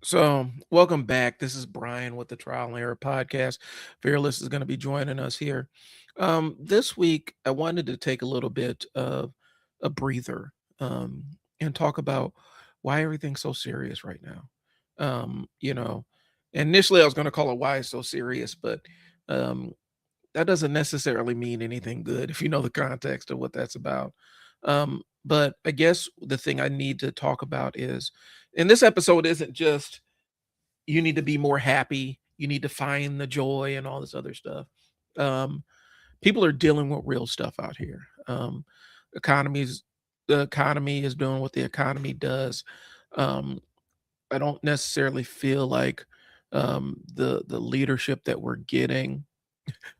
So, welcome back. This is Bryon with the Trial and Error Podcast. Fearless is going to be joining us here. This week, I wanted to take a little bit of a breather and talk about why everything's so serious right now. Um, you know, Initially, I was going to call it why it's so serious, but um, that doesn't necessarily mean anything good if you know the context of what that's about. But I guess the thing I need to talk about is, and this episode isn't just you need to be more happy, you need to find the joy and all this other stuff. Um, People are dealing with real stuff out here. Economies, the economy is doing what the economy does. Um, I don't necessarily feel like the leadership that we're getting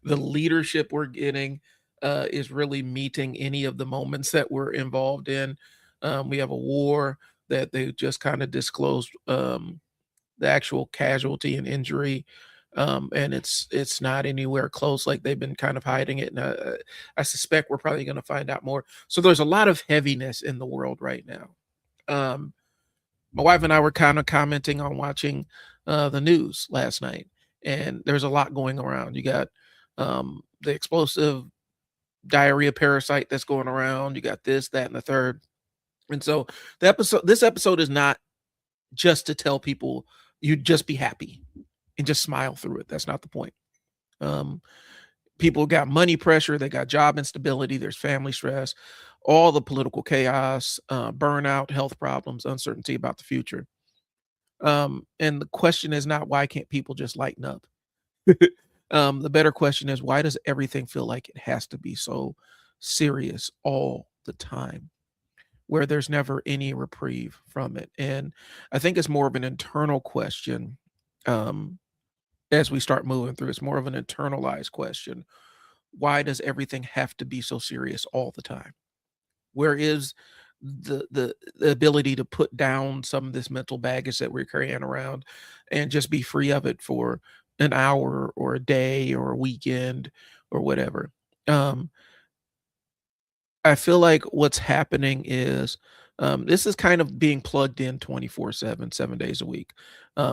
the leadership we're getting is really meeting any of the moments that we're involved in. We have a war that they just kind of disclosed the actual casualty and injury, and it's not anywhere close. Like they've been kind of hiding it, and I suspect we're probably going to find out more. So there's a lot of heaviness in the world right now. Um, my wife and I were kind of commenting on watching the news last night, and there's a lot going around. You got the explosive diarrhea parasite that's going around. You got this, that, and the third. And so this episode is not just to tell people you just be happy and just smile through it. That's not the point. Um, People got money pressure, they got job instability, there's family stress, all the political chaos, burnout, health problems, uncertainty about the future. And the question is not why can't people just lighten up? The better question is why does everything feel like it has to be so serious all the time, where there's never any reprieve from it? And I think it's more of an internal question. Um, as we start moving through, it's more of an internalized question. Why does everything have to be so serious all the time? Where is the ability to put down some of this mental baggage that we're carrying around and just be free of it for an hour or a day or a weekend or whatever? Um, I feel like what's happening is this is kind of being plugged in 24/7, 7 days a week.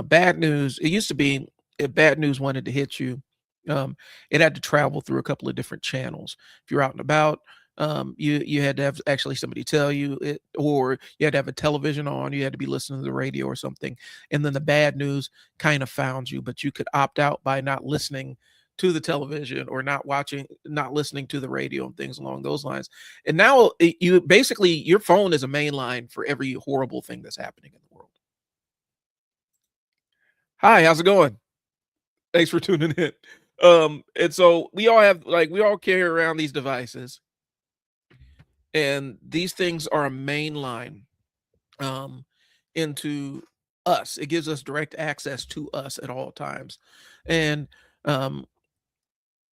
Bad news, it used to be if bad news wanted to hit you, it had to travel through a couple of different channels. If you're out and about, you had to have actually somebody tell you it, or you had to have a television on, you had to be listening to the radio or something. And then the bad news kind of found you, but you could opt out by not listening to the television or not listening to the radio and things along those lines. And now you basically your phone is a main line for every horrible thing that's happening in the world. Hi, how's it going? Thanks for tuning in. And so we all carry around these devices, and these things are a main line um into us. It gives us direct access to us at all times. And um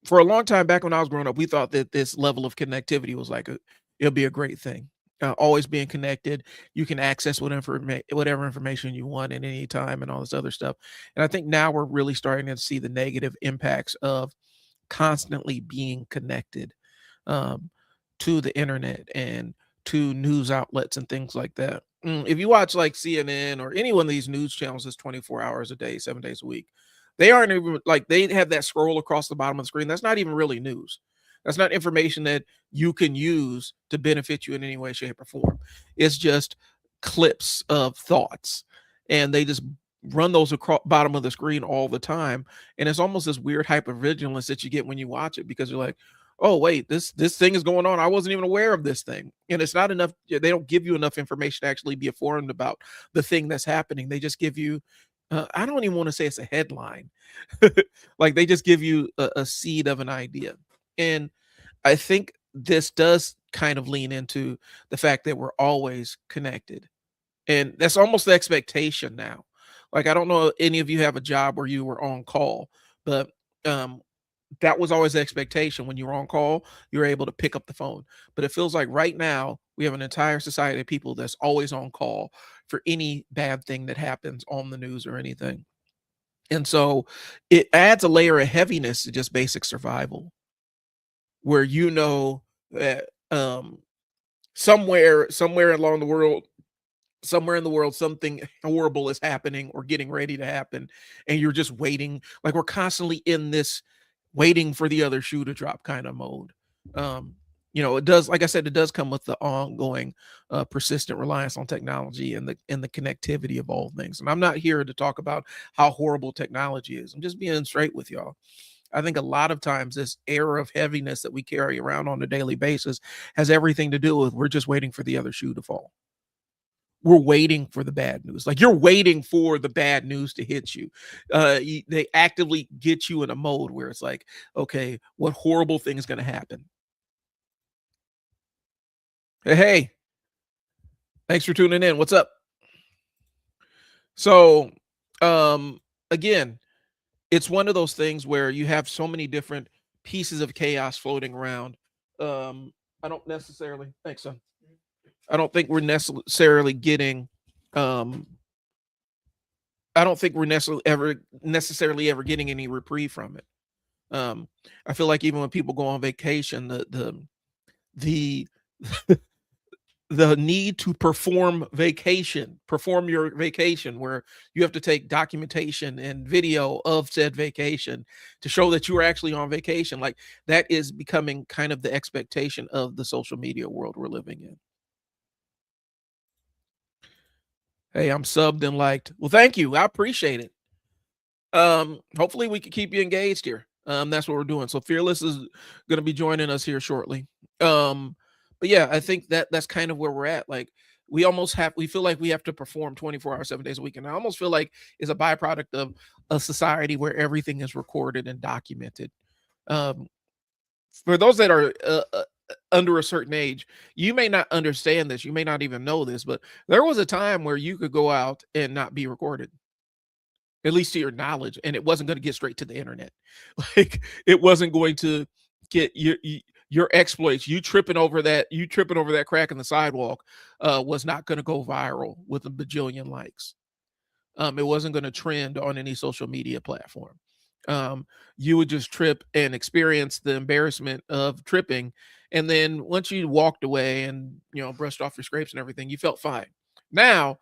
for a long time back when I was growing up, we thought that this level of connectivity was like it'll be a great thing. Always being connected, you can access whatever information you want at any time, and all this other stuff. And I think now we're really starting to see the negative impacts of constantly being connected um, to the internet and to news outlets and things like that. If you watch like CNN or any one of these news channels that's 24 hours a day, 7 days a week, they aren't even like they have that scroll across the bottom of the screen. That's not even really news. That's not information that you can use to benefit you in any way, shape, or form. It's just clips of thoughts. And they just run those across bottom of the screen all the time. And it's almost this weird hypervigilance that you get when you watch it because you're like, oh wait, this thing is going on. I wasn't even aware of this thing. And it's not enough. They don't give you enough information to actually be informed about the thing that's happening. They just give you I don't even want to say it's a headline. Like they just give you a seed of an idea. And I think this does kind of lean into the fact that we're always connected. And that's almost the expectation now. Like I don't know if any of you have a job where you were on call, but um that was always the expectation. When you were on call, you were able to pick up the phone. But it feels like right now we have an entire society of people that's always on call for any bad thing that happens on the news or anything. And so it adds a layer of heaviness to just basic survival, where you know that somewhere along the world somewhere in the world something horrible is happening or getting ready to happen, and you're just waiting. Like, we're constantly in this waiting for the other shoe to drop kind of mode. um it does, like I said, it does come with the ongoing persistent reliance on technology and the connectivity of all things. And I'm not here to talk about how horrible technology is. I'm just being straight with y'all. I think a lot of times this air of heaviness that we carry around on a daily basis has everything to do with we're just waiting for the other shoe to fall. We're waiting for the bad news. Like, you're waiting for the bad news to hit you. They actively get you in a mode where it's like, okay, what horrible thing is going to happen? Hey, thanks for tuning in. What's up? So, um, again, it's one of those things where you have so many different pieces of chaos floating around. Um, I don't necessarily, thanks, son. I don't think we're necessarily getting, um, I don't think we're necessarily ever getting any reprieve from it. I feel like even when people go on vacation, the the need to perform your vacation, where you have to take documentation and video of said vacation to show that you were actually on vacation, like, that is becoming kind of the expectation of the social media world we're living in. Hey, I'm subbed and liked. Well, thank you. I appreciate it. Hopefully we can keep you engaged here. That's what we're doing. So Fearless is going to be joining us here shortly. Um, but yeah, I think that's kind of where we're at. Like, we feel like we have to perform 24 hours, 7 days a week. And I almost feel like it's a byproduct of a society where everything is recorded and documented. Um, for those that are under a certain age, you may not understand this. You may not even know this, but there was a time where you could go out and not be recorded, at least to your knowledge, and it wasn't going to get straight to the internet. Like, it wasn't going to get your exploits. You tripping over that crack in the sidewalk was not going to go viral with a bajillion likes. It wasn't going to trend on any social media platform. You would just trip and experience the embarrassment of tripping, and then once you walked away and brushed off your scrapes and everything, you felt fine. Now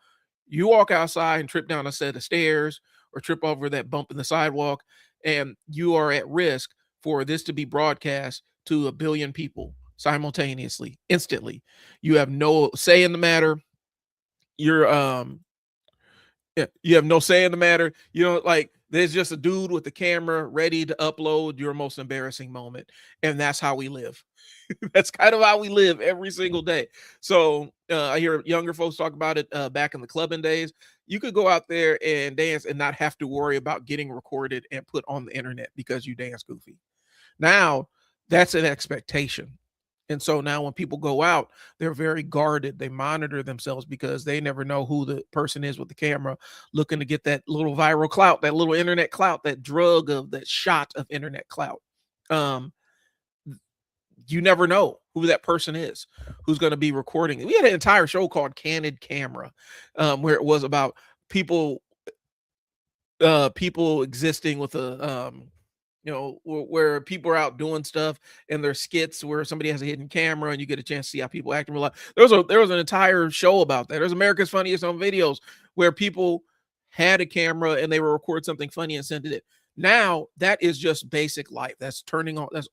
you walk outside and trip down a set of stairs or trip over that bump in the sidewalk, and you are at risk for this to be broadcast to a billion people simultaneously, instantly. You have no say in the matter. You're Yeah, you have no say in the matter. Like, there's just a dude with the camera ready to upload your most embarrassing moment, and that's how we live. That's kind of how we live every single day. So I hear younger folks talk about it back in the clubbing days. You could go out there and dance and not have to worry about getting recorded and put on the internet because you dance goofy. Now that's an expectation. And so now when people go out, they're very guarded. They monitor themselves because they never know who the person is with the camera looking to get that little viral clout, that little internet clout, that drug of that shot of internet clout. Um, you never know who that person is who's going to be recording. We had an entire show called Candid Camera, where it was about people people existing with where people are out doing stuff, and there's skits where somebody has a hidden camera and you get a chance to see how people act in real life. There was an entire show about that. There's America's Funniest Home Videos, where people had a camera and they were recording something funny and sent it. Now that is just basic life. That's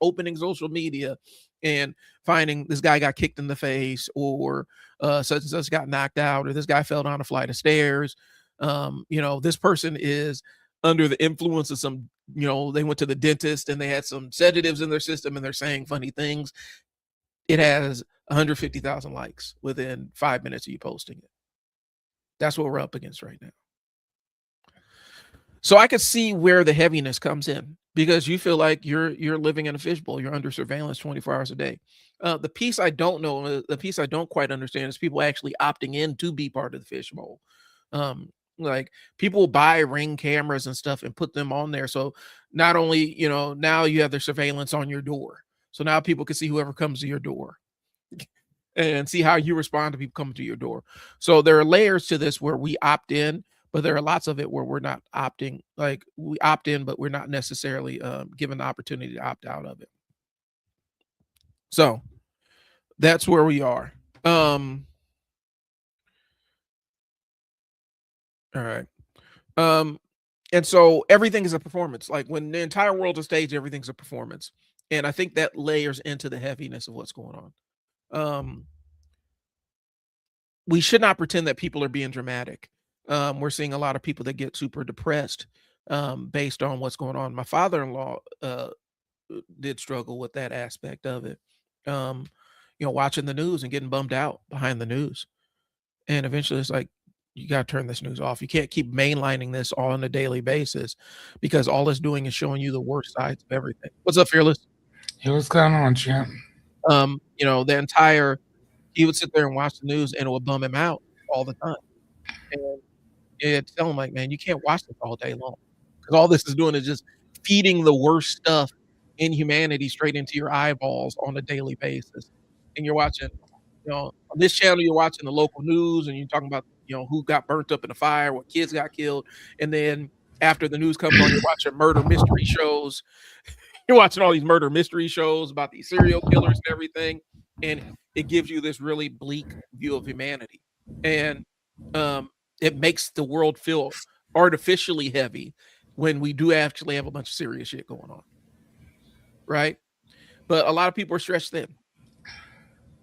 opening social media and finding this guy got kicked in the face, or such and such got knocked out, or this guy fell down a flight of stairs. This person is under the influence of some, they went to the dentist and they had some sedatives in their system and they're saying funny things. It has 150,000 likes within 5 minutes of you posting it. That's what we're up against right now. So I could see where the heaviness comes in, because you feel like you're living in a fishbowl. You're under surveillance 24 hours a day. The piece I don't know, the piece I don't quite understand, is people actually opting in to be part of the fishbowl. Like, people buy Ring cameras and stuff and put them on there. So not only, now you have their surveillance on your door. So now people can see whoever comes to your door and see how you respond to people coming to your door. So there are layers to this where we opt in, but there are lots of it where we're not opting. Like, we opt in, but we're not necessarily given the opportunity to opt out of it. So that's where we are. All right. Um, and so everything is a performance. Like when the entire world is staged, everything's a performance. And I think that layers into the heaviness of what's going on. Um, we should not pretend that people are being dramatic. We're seeing a lot of people that get super depressed based on what's going on. My father-in-law did struggle with that aspect of it. Um, watching the news and getting bummed out behind the news. And eventually it's like, you got to turn this news off. You can't keep mainlining this all on a daily basis because all it's doing is showing you the worst sides of everything. What's up, Fearless? Hey, what's going on, champ? The entire he would sit there and watch the news and it would bum him out all the time. And it'd tell him like, man, you can't watch this all day long. Because all this is doing is just feeding the worst stuff in humanity straight into your eyeballs on a daily basis. And you're watching, on this channel, you're watching the local news and you're talking about, who got burnt up in a fire, what kids got killed. And then after the news comes on, you're watching murder mystery shows. You're watching all these murder mystery shows about these serial killers and everything. And it gives you this really bleak view of humanity. And it makes the world feel artificially heavy when we do actually have a bunch of serious shit going on. Right. But a lot of people are stretched thin.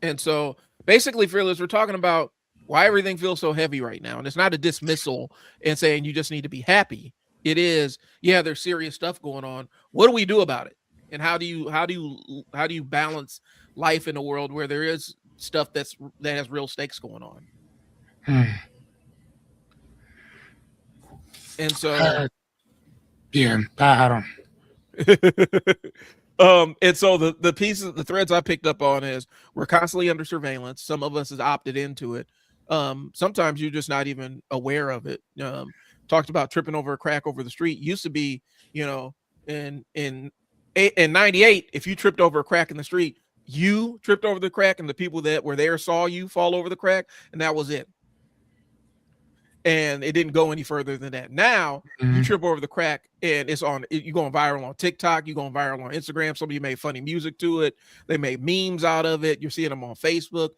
And so basically, Fearless, we're talking about why everything feels so heavy right now. And it's not a dismissal and saying you just need to be happy. It is, yeah, there's serious stuff going on. What do we do about it? And how do you balance life in a world where there is stuff that has real stakes going on? And so Yeah, I don't. And so the threads I picked up on is we're constantly under surveillance. Some of us has opted into it. Sometimes you're just not even aware of it. Talked about tripping over a crack over the street. Used to be, in 98, if you tripped over a crack in the street, you tripped over the crack and the people that were there saw you fall over the crack, and that was it. And it didn't go any further than that. Now you trip over the crack and you're going viral on TikTok, you're going viral on Instagram. Somebody made funny music to it. They made memes out of it. You're seeing them on Facebook.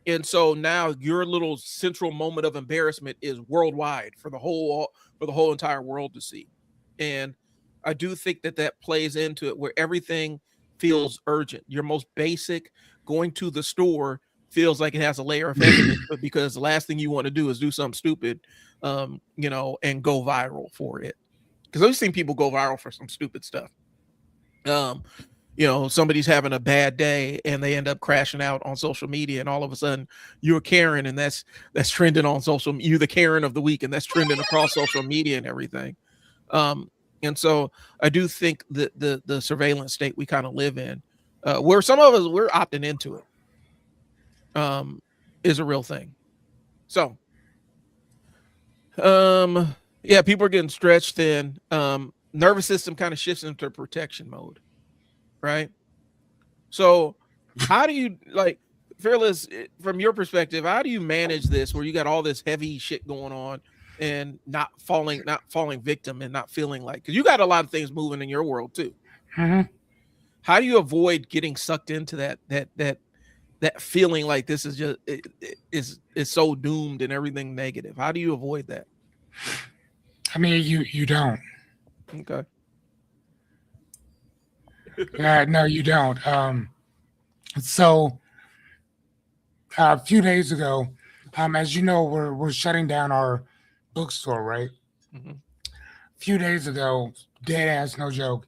And so now your little central moment of embarrassment is worldwide for the whole entire world to see. And I do think that plays into it where everything feels urgent. Your most basic going to the store feels like it has a layer of heaviness, but because the last thing you want to do is do something stupid, and go viral for it. Because I've seen people go viral for some stupid stuff. Somebody's having a bad day and they end up crashing out on social media, and all of a sudden you're Karen, and that's trending on social. You're the Karen of the week, and that's trending across social media and everything. And so I do think that the surveillance state we kind of live in, where some of us we're opting into it, is a real thing. So, yeah, people are getting stretched thin. Nervous system kind of shifts into protection mode, right? So, how do you Fearless, from your perspective, how do you manage this where you got all this heavy shit going on and not falling victim and not feeling like, because you got a lot of things moving in your world too. How do you avoid getting sucked into that feeling like this is just is so doomed and everything negative? How do you avoid that? I mean, you don't. Okay. No, you don't. So a few days ago, as you know, we're shutting down our bookstore, right? Mm-hmm. A few days ago, dead ass, no joke.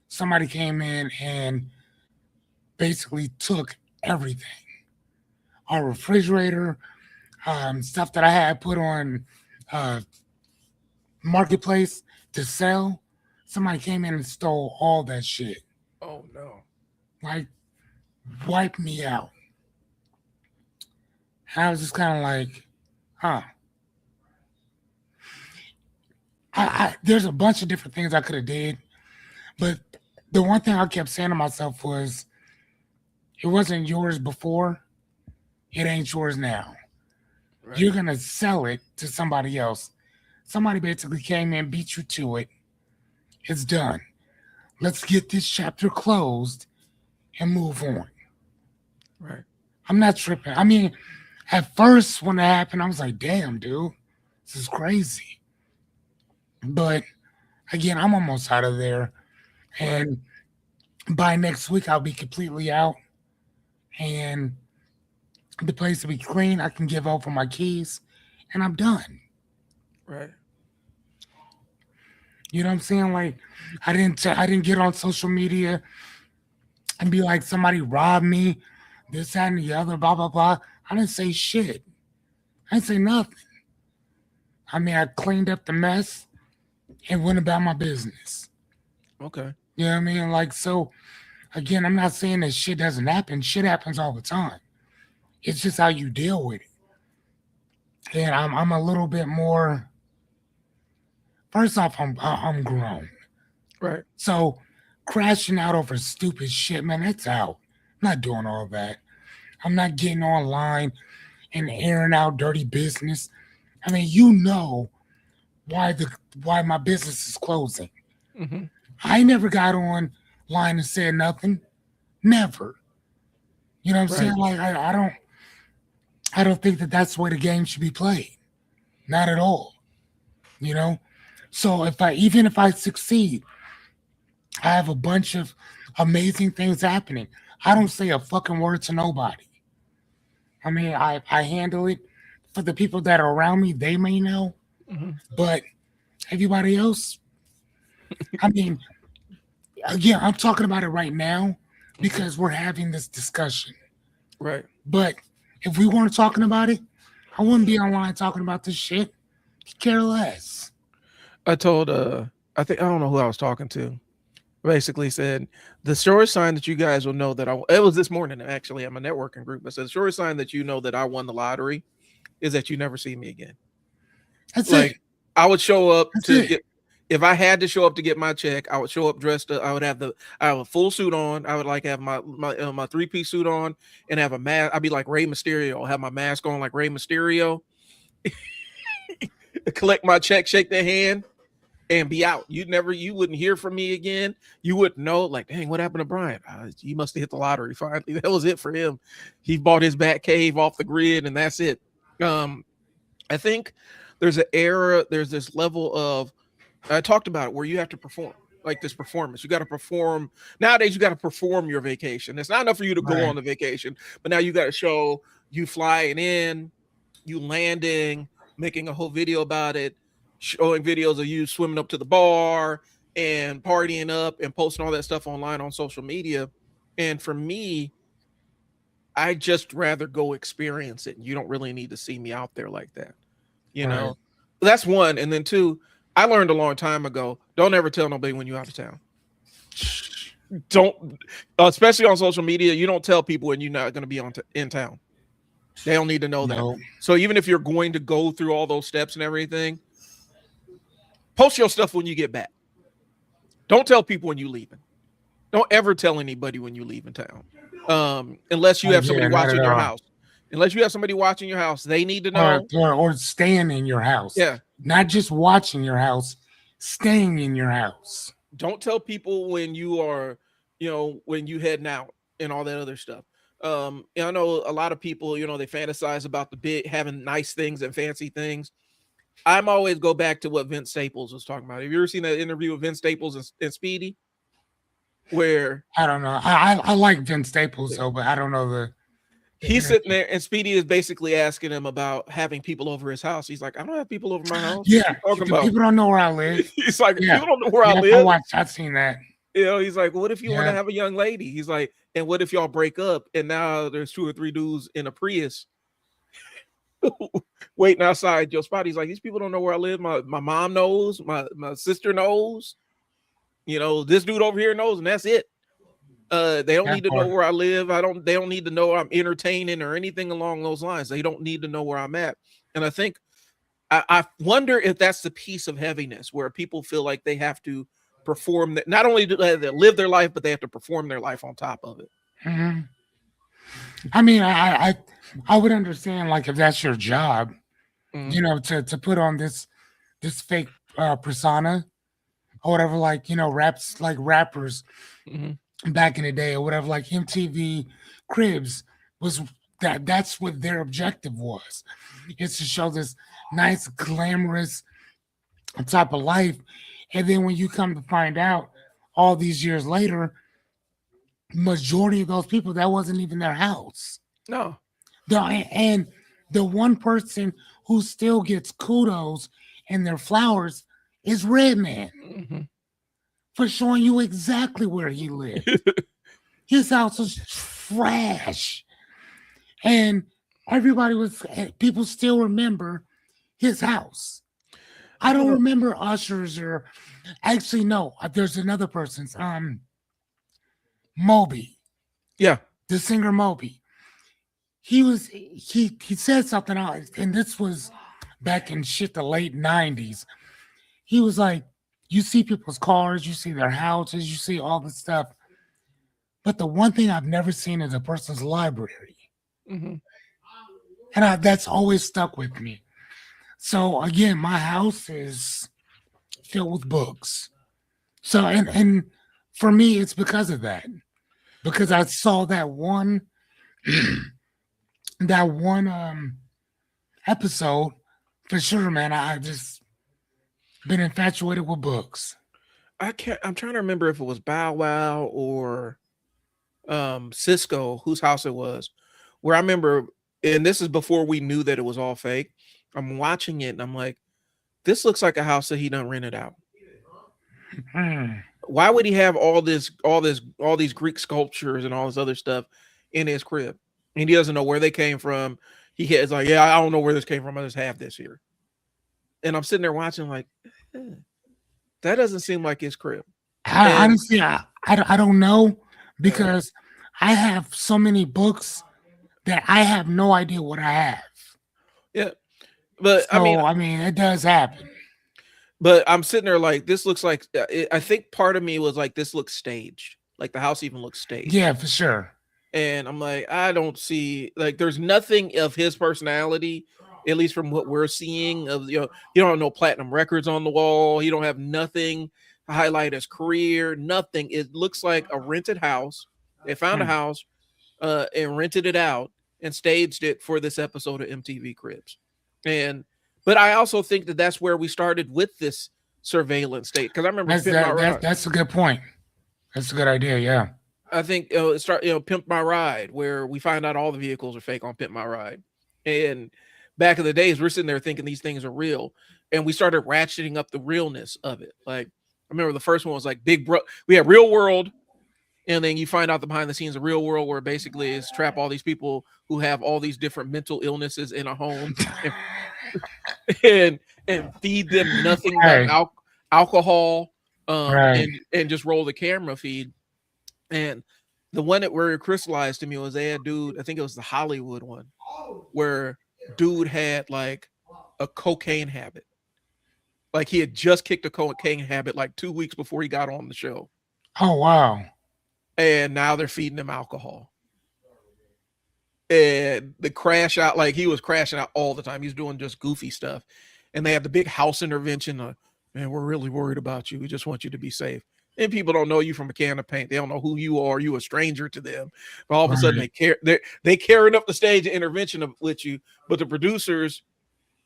Somebody came in and basically took everything. Our refrigerator, stuff that I had put on marketplace to sell. Somebody came in and stole all that shit. Oh no. Like, wiped me out. And I was just kind of like, huh. There's a bunch of different things I could have did, but the one thing I kept saying to myself was, it wasn't yours before, it ain't yours now. Right. You're gonna sell it to somebody else. Somebody basically came in, beat you to it. It's done. Let's get this chapter closed and move on. Right. I'm not tripping. I mean, At first, when it happened, I was like, damn, dude, this is crazy. But again, I'm almost out of there. Right. And by next week, I'll be completely out. And the place will be clean. I can give over my keys and I'm done. Right. You know what I'm saying? Like, I didn't get on social media and be like, somebody robbed me, this, that, and the other, blah, blah, blah. I didn't say shit. I didn't say nothing. I mean, I cleaned up the mess and went about my business. Okay. You know what I mean? Like, so again, I'm not saying that shit doesn't happen. Shit happens all the time. It's just how you deal with it. And I'm a little bit more. First off, I'm grown. Right. So crashing out over stupid shit, man, that's out. I'm not doing all that. I'm not getting online and airing out dirty business. I mean, you know why the why my business is closing. Hmm. I never got online and said nothing. Never. You know what I'm Right. saying? Like I don't think that that's the way the game should be played. Not at all. You know. So if I even if I succeed, I have a bunch of amazing things happening. I don't say a fucking word to nobody. I mean, I handle it for the people that are around me. They may know, Hmm. but everybody else, I mean, again, I'm talking about it right now Hmm. because we're having this discussion. Right. But if we weren't talking about it, I wouldn't be online talking about this shit. Care less. I told I think I don't know who I was talking to. Basically said the surest sign that you guys will know that it was this morning actually at my networking group. I said the surest sign that you know that I won the lottery is that you never see me again. That's it. Like I would show up That's to it. get if I had to show up to get my check, I would show up dressed up. I have a full suit on. I would like have my 3-piece suit on and have a mask. I'd be like Rey Mysterio. I'll have my mask on like Rey Mysterio. Collect my check, shake their hand, and be out. You wouldn't hear from me again. You wouldn't know, like, dang, what happened to Bryon? He must have hit the lottery finally. That was it for him. He bought his bat cave off the grid, and that's it. Um, I think there's this level of I talked about it where you have to perform. Like this performance, you got to perform. Nowadays, you got to perform your vacation. It's not enough for you to go Right. on the vacation, but now you got to show you flying in, you landing, making a whole video about it, showing videos of you swimming up to the bar and partying up and posting all that stuff online on social media. And for me, I just rather go experience it. You don't really need to see me out there like that. You Right. know, that's one. And then two, I learned a long time ago, don't ever tell nobody when you're out of town. Don't, especially on social media, you don't tell people when you're not going to be in town. They don't need to know that. No. So even if you're going to go through all those steps and everything, post your stuff when you get back. Don't tell people when you're leaving. Don't ever tell anybody when you leave in town. Unless you Oh have somebody yeah, not at watching your all. house. Unless you have somebody watching your house, they need to know. Or staying in your house, Yeah. not just watching your house, staying in your house. Don't tell people when you are, when you heading out and all that other stuff. I know a lot of people, they fantasize about the big having nice things and fancy things. I'm always go back to what Vince Staples was talking about. Have you ever seen that interview with Vince Staples and Speedy? Where I don't know. I like Vince Staples though, but I don't know the he's interview. sitting there and Speedy is basically asking him about having people over his house. He's like, I don't have people over my house. What Yeah, you talking the about? people don't know where I live. He's like, Yeah, people don't know where I yeah. I live. watched. I've seen that. He's like, what if you want to Yeah, have a young lady? He's like, and what if y'all break up and now there's 2 or 3 dudes in a Prius waiting outside your spot? He's like, these people don't know where I live. My mom knows, my sister knows, this dude over here knows, and that's it. They don't that need to know part. where I live. They don't need to know I'm entertaining or anything along those lines. They don't need to know where I'm at. And I think I wonder if that's the piece of heaviness where people feel like they have to perform that. Not only do they live their life, but they have to perform their life on top of it. Mhm. I mean, I would understand like if that's your job, Mm-hmm. you know, to put on this fake persona or whatever, like raps like rappers Mm-hmm. back in the day or whatever, like MTV Cribs was That's what their objective was. It's to show this nice, glamorous type of life. And then when you come to find out all these years later, majority of those people, that wasn't even their house. No. And the one person who still gets kudos and their flowers is Redman Hmm. for showing you exactly where he lived. His house was trash. And people still remember his house. I don't remember Usher's or actually no, there's another person's Moby, Yeah. the singer Moby. He said something else, and this was back in the late 90s. He was like, you see people's cars, you see their houses, you see all this stuff. But the one thing I've never seen is a person's library. Hmm. And that's always stuck with me. So again, my house is filled with books. So and for me, it's because of that. Because I saw that one that one episode for sure, man. I just been infatuated with books. I can't. I'm trying to remember if it was Bow Wow or Cisco, whose house it was, where I remember, and this is before we knew that it was all fake. I'm watching it and I'm like, this looks like a house that he done rented out. Hmm. Why would he have all these Greek sculptures and all this other stuff in his crib? And he doesn't know where they came from. He has like, yeah, I don't know where this came from. I just have this here. And I'm sitting there watching like, eh, that doesn't seem like his crib. And Honestly, I don't know because I have so many books that I have no idea what I have. yeah, but I mean, So I mean, it does happen. but I'm sitting there like, this looks like. I think part of me was like, this looks staged. Like the house even looks staged. Yeah, for sure. And I'm like, I don't see like there's nothing of his personality, at least from what we're seeing. Of you don't have no platinum records on the wall. You don't have nothing to highlight his career. Nothing. It looks like a rented house. They found a Hmm. house, and rented it out and staged it for this episode of MTV Cribs. And but I also think that that's where we started with this surveillance state because I remember That's Pimp My Ride. that's a good point. That's a good idea. Yeah. I think it start Pimp My Ride, where we find out all the vehicles are fake on Pimp My Ride. And back in the days, we're sitting there thinking these things are real, and we started ratcheting up the realness of it. Like I remember the first one was like Big Bro. We had Real World, and then you find out the behind the scenes of Real World, where basically is trap all these people who have all these different mental illnesses in a home, and and feed them nothing but Right. alcohol, Right. and just roll the camera feed. And the one that where it crystallized to me was they had dude, I think it was the Hollywood one, where dude had like a cocaine habit. Like he had just kicked a cocaine habit like 2 weeks before he got on the show. Oh wow. And now they're feeding him alcohol. And the crash out, like he was crashing out all the time. He's doing just goofy stuff. And they had the big house intervention. Man, we're really worried about you. We just want you to be safe. And people don't know you from a can of paint. They don't know who you are. You a stranger to them. But all of a sudden Right. they care. They carrying up the stage of intervention with you. But the producers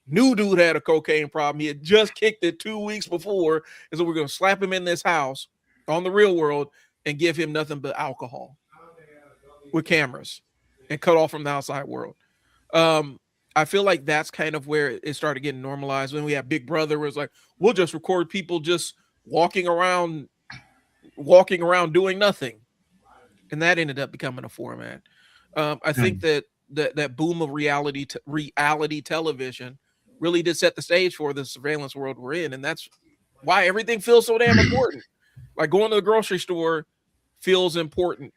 knew dude had a cocaine problem. He had just kicked it 2 weeks before. And so we're going to slap him in this house on the Real World and give him nothing but alcohol with cameras and cut off from the outside world. Um, I feel like that's kind of where it started getting normalized when we had Big Brother, where it's like, we'll just record people just walking around doing nothing. And that ended up becoming a format. I think Hmm. that that boom of reality television really did set the stage for the surveillance world we're in. And that's why everything feels so damn important. Like going to the grocery store feels important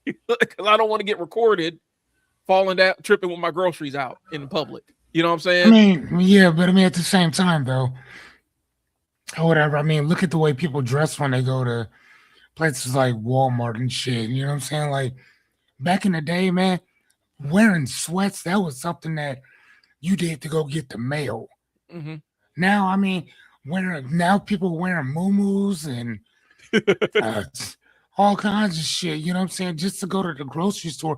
because I don't want to get recorded falling down, tripping with my groceries out in public. You know what I'm I saying? mean, yeah, but I mean, at the same time, though, or whatever. I mean, look at the way people dress when they go to places like Walmart and shit. You know what I'm saying? Like back in the day, man, wearing sweats, that was something that you did to go get the mail. Hmm. Now, I mean, now people wearing muumuus and uh, all kinds of shit. You know what I'm saying? Just to go to the grocery store,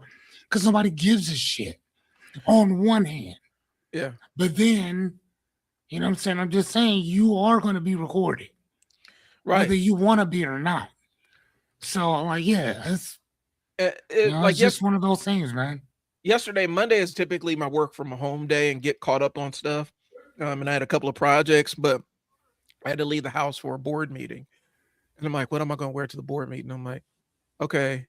because nobody gives a shit on one hand. Yeah. But then, you know what I'm saying? I'm just saying you are going to be recorded, Right. whether you want to be or not. So, like, yeah, Like it's just one of those things, man. yesterday, Monday is typically my work from home day and get caught up on stuff. And I had a couple of projects, but I had to leave the house for a board meeting. And I'm like, what am I going to wear to the board meeting? I'm like, okay,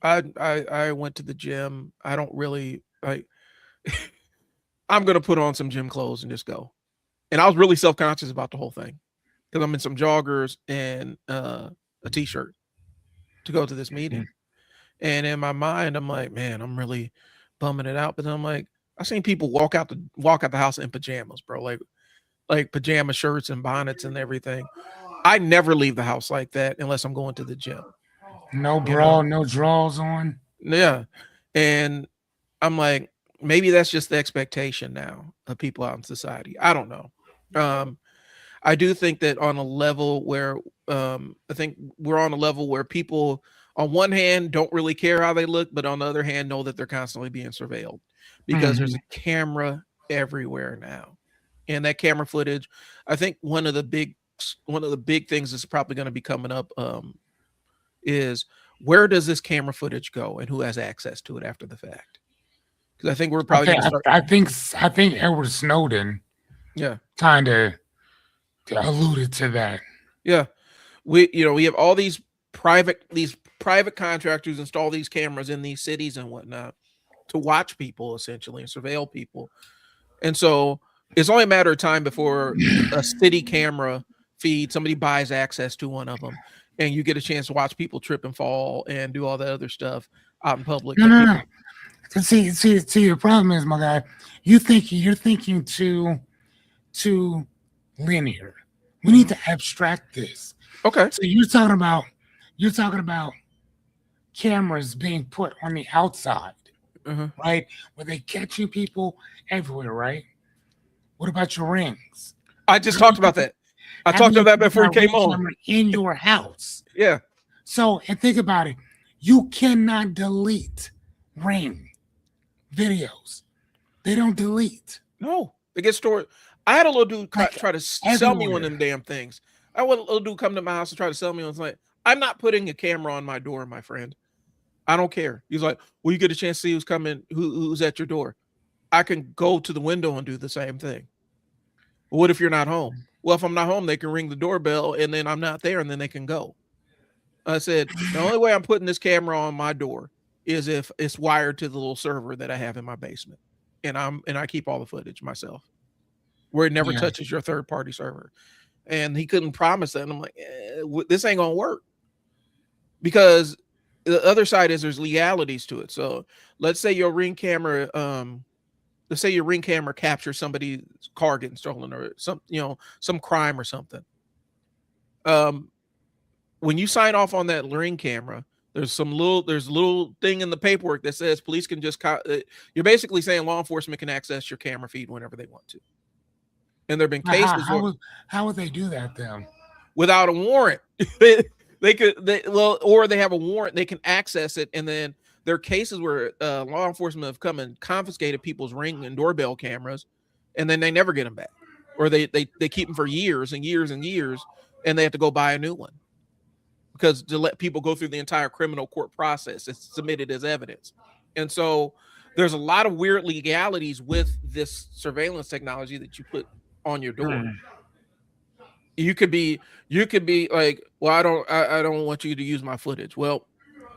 I went to the gym. I don't really like. I'm gonna put on some gym clothes and just go. And I was really self conscious about the whole thing because I'm in some joggers and a t-shirt to go to this meeting. And in my mind, I'm like, man, I'm really bumming it out. But then I'm like, I've seen people walk out the house in pajamas, bro, like pajama shirts and bonnets and everything. I never leave the house like that unless I'm going to the gym. No You bra, know, no drawers on. yeah. And I'm like, maybe that's just the expectation now of people out in society. I don't know. Um, I do think that on a level where I think we're on a level where people, on one hand, don't really care how they look, but on the other hand, know that they're constantly being surveilled because there's Mhm. a camera everywhere now, and that camera footage. I think one of the big things that's probably going to be coming up is where does this camera footage go and who has access to it after the fact? Because I think we're I probably think going to start. I think Edward Snowden Yeah, kind of alluded to that. yeah. We have all these private contractors install these cameras in these cities and whatnot to watch people essentially and surveil people. And so it's only a matter of time before a city camera feed somebody buys access to one of them and you get a chance to watch people trip and fall and do all that other stuff out in public No, that no, no. people. See. The problem is, my guy, you're thinking too linear. We need Mhm. to abstract this. Okay. So you're talking about cameras being put on the outside, Uh-huh. right? Where they catching people everywhere, right? What about your rings? I just Having talked about that. I having talked your about that before you came ring on. camera in your house. Yeah. So, and think about it. You cannot delete ring videos. They don't delete. No, they get stored. I had a little dude Like try to sell me one of everywhere. them damn things. I had a little dude come to my house and try to sell me one. It's like, I'm not putting a camera on my door, my friend. I don't care. He's like, well, you get a chance to see who's coming, who's at your door. I can go to the window and do the same thing. But what if you're not home? Well, if I'm not home, they can ring the doorbell and then I'm not there and then they can go. I said, the only way I'm putting this camera on my door is if it's wired to the little server that I have in my basement. And I keep all the footage myself where it never Yeah. touches your third party server. And he couldn't promise that. And I'm like, this ain't gonna work because the other side is there's legalities to it. So let's say your ring camera, let's say your ring camera captures somebody's car getting stolen or some crime or something. Um, when you sign off on that ring camera, there's a little thing in the paperwork that says police can just you're basically saying law enforcement can access your camera feed whenever they want to. And there've been Now, How, cases how where would how would they do that then? without a warrant, or they have a warrant, they can access it. And then there are cases where law enforcement have come and confiscated people's ring and doorbell cameras, and then they never get them back, or they keep them for years and years and years, and they have to go buy a new one because to let people go through the entire criminal court process, it's submitted as evidence. And so there's a lot of weird legalities with this surveillance technology that you put on your door. Hmm. You could be like, well, I don't want you to use my footage. Well,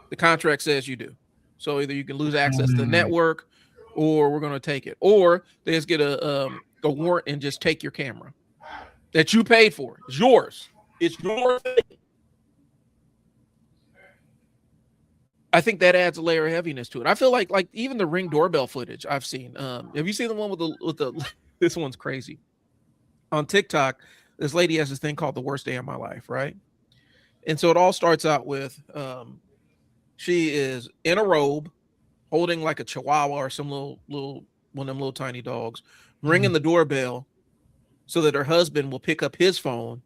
the contract says you do. So either you can lose access to the Hmm. network or we're going to take it, or they just get a warrant and just take your camera that you paid for. It's yours. It's your thing. I think that adds a layer of heaviness to it. I feel like even the Ring doorbell footage I've seen. Have you seen the one with the this one's crazy. On TikTok, this lady has this thing called the worst day of my life, right? And so it all starts out with she is in a robe, holding like a chihuahua or some little one of them little tiny dogs, ringing the doorbell so that her husband will pick up his phone,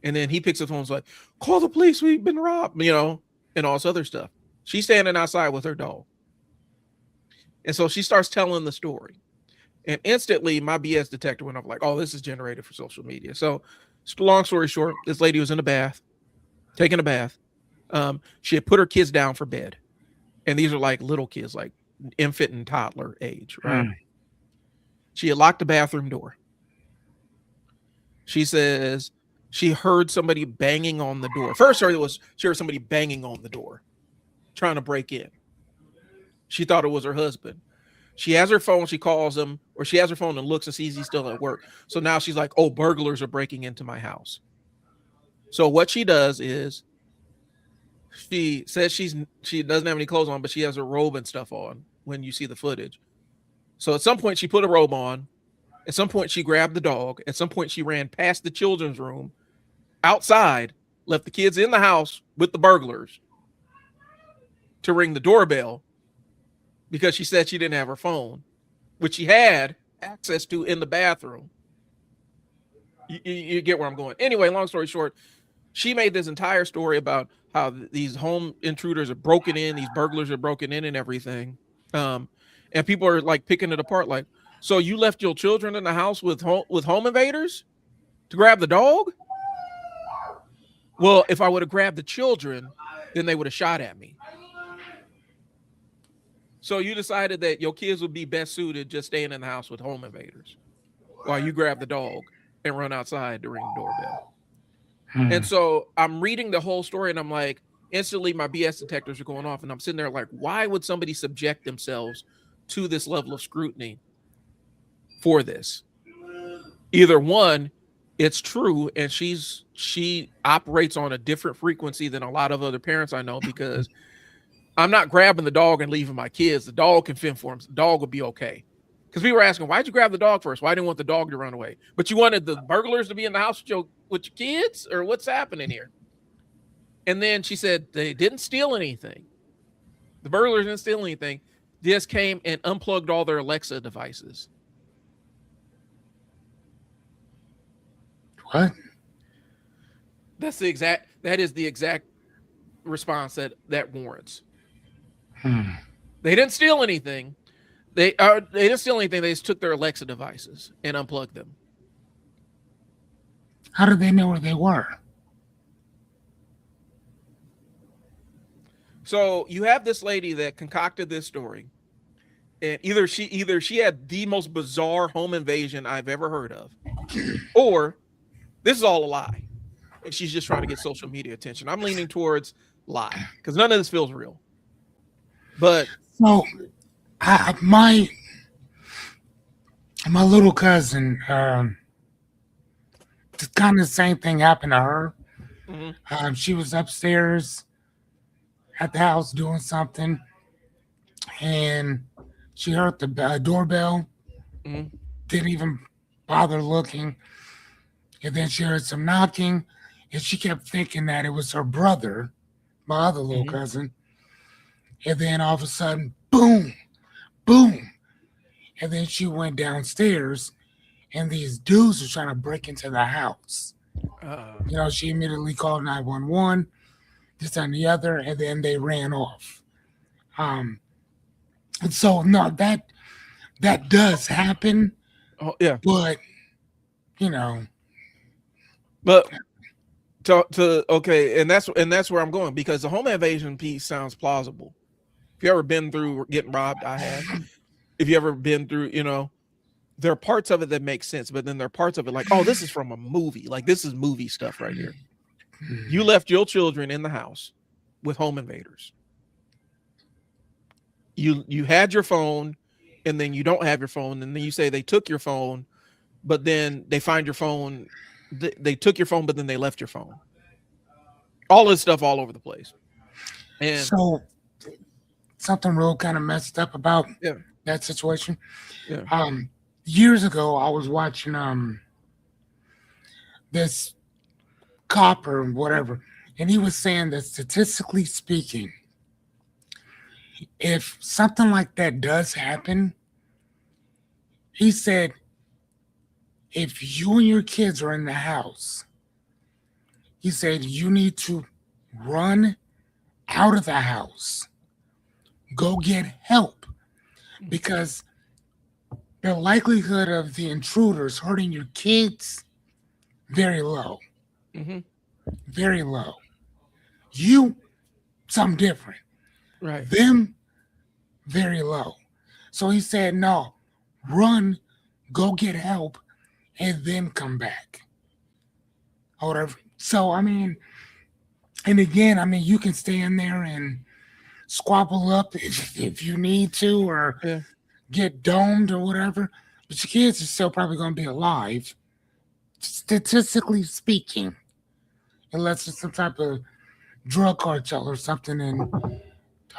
and then he picks up the phone and is like, call the police, we've been robbed, and all this other stuff. She's standing outside with her dog. And so she starts telling the story. And instantly my BS detector went off like, oh, this is generated for social media. So long story short, this lady was in a bath, taking a bath. She had put her kids down for bed. And these are like little kids, like infant and toddler age, right? She had locked the bathroom door. She says she heard somebody banging on the door. First, she heard somebody banging on the door, trying to break in. She thought it was her husband. She has her phone. She calls him, or she has her phone and looks and sees he's still at work. So now she's like, "Oh, burglars are breaking into my house." So what she does is she says she doesn't have any clothes on, but she has her robe and stuff on when you see the footage. So at some point she put a robe on. At some point she grabbed the dog. At some point she ran past the children's room outside, left the kids in the house with the burglars to ring the doorbell because she said she didn't have her phone, which she had access to in the bathroom. You get where I'm going. Anyway, long story short, she made this entire story about how these home intruders are broken in, these burglars are broken in and everything. And people are like picking it apart like, so you left your children in the house with home invaders to grab the dog? Well, if I would have grabbed the children, then they would have shot at me. So you decided that your kids would be best suited just staying in the house with home invaders while you grab the dog and run outside to ring the doorbell. And so I'm reading the whole story and I'm like, instantly my BS detectors are going off. And I'm sitting there like, why would somebody subject themselves to this level of scrutiny for this? Either one, it's true, and she operates on a different frequency than a lot of other parents I know, because I'm not grabbing the dog and leaving my kids. The dog can fend for him. The dog will be okay. Because we were asking, why'd you grab the dog first? Why didn't you want the dog to run away? But you wanted the burglars to be in the house with your kids? Or what's happening here? And then she said they didn't steal anything. The burglars didn't steal anything. They just came and unplugged all their Alexa devices. What? That is the exact response that warrants. They didn't steal anything. They didn't steal anything. They just took their Alexa devices and unplugged them. How did they know where they were? So you have this lady that concocted this story, and either she had the most bizarre home invasion I've ever heard of, or this is all a lie, and she's just trying to get social media attention. I'm leaning towards lie because none of this feels real. But so, my little cousin, kind of the same thing happened to her. Mm-hmm. She was upstairs at the house doing something, and she heard the doorbell. Mm-hmm. Didn't even bother looking, and then she heard some knocking, and she kept thinking that it was her brother, my other little cousin. And then all of a sudden, boom, boom. And then she went downstairs, and these dudes were trying to break into the house. She immediately called 911, this and the other, and then they ran off. And so, no, that does happen. Oh, yeah. But, But okay, and that's where I'm going, because the home invasion piece sounds plausible. If you ever been through getting robbed, I have. If you ever been through, there are parts of it that make sense, but then there are parts of it like, oh, this is from a movie. Like, this is movie stuff right here. You left your children in the house with home invaders. You had your phone, and then you don't have your phone, and then you say they took your phone, but then they find your phone. They took your phone, but then they left your phone. All this stuff all over the place. And so something real kind of messed up about that situation. Yeah. Years ago, I was watching this cop or whatever, and he was saying that statistically speaking, if something like that does happen, he said, if you and your kids are in the house, he said you need to run out of the house, go get help, because the likelihood of the intruders hurting your kids very low, Mm-hmm. very low. You something different. Right. Them very low. So he said, no, run, go get help, and then come back. Or whatever. So I mean, and again, I mean, you can stay in there and squabble up if you need to, or Yeah. get domed or whatever. But your kids are still probably going to be alive, statistically speaking, unless it's some type of drug cartel or something. And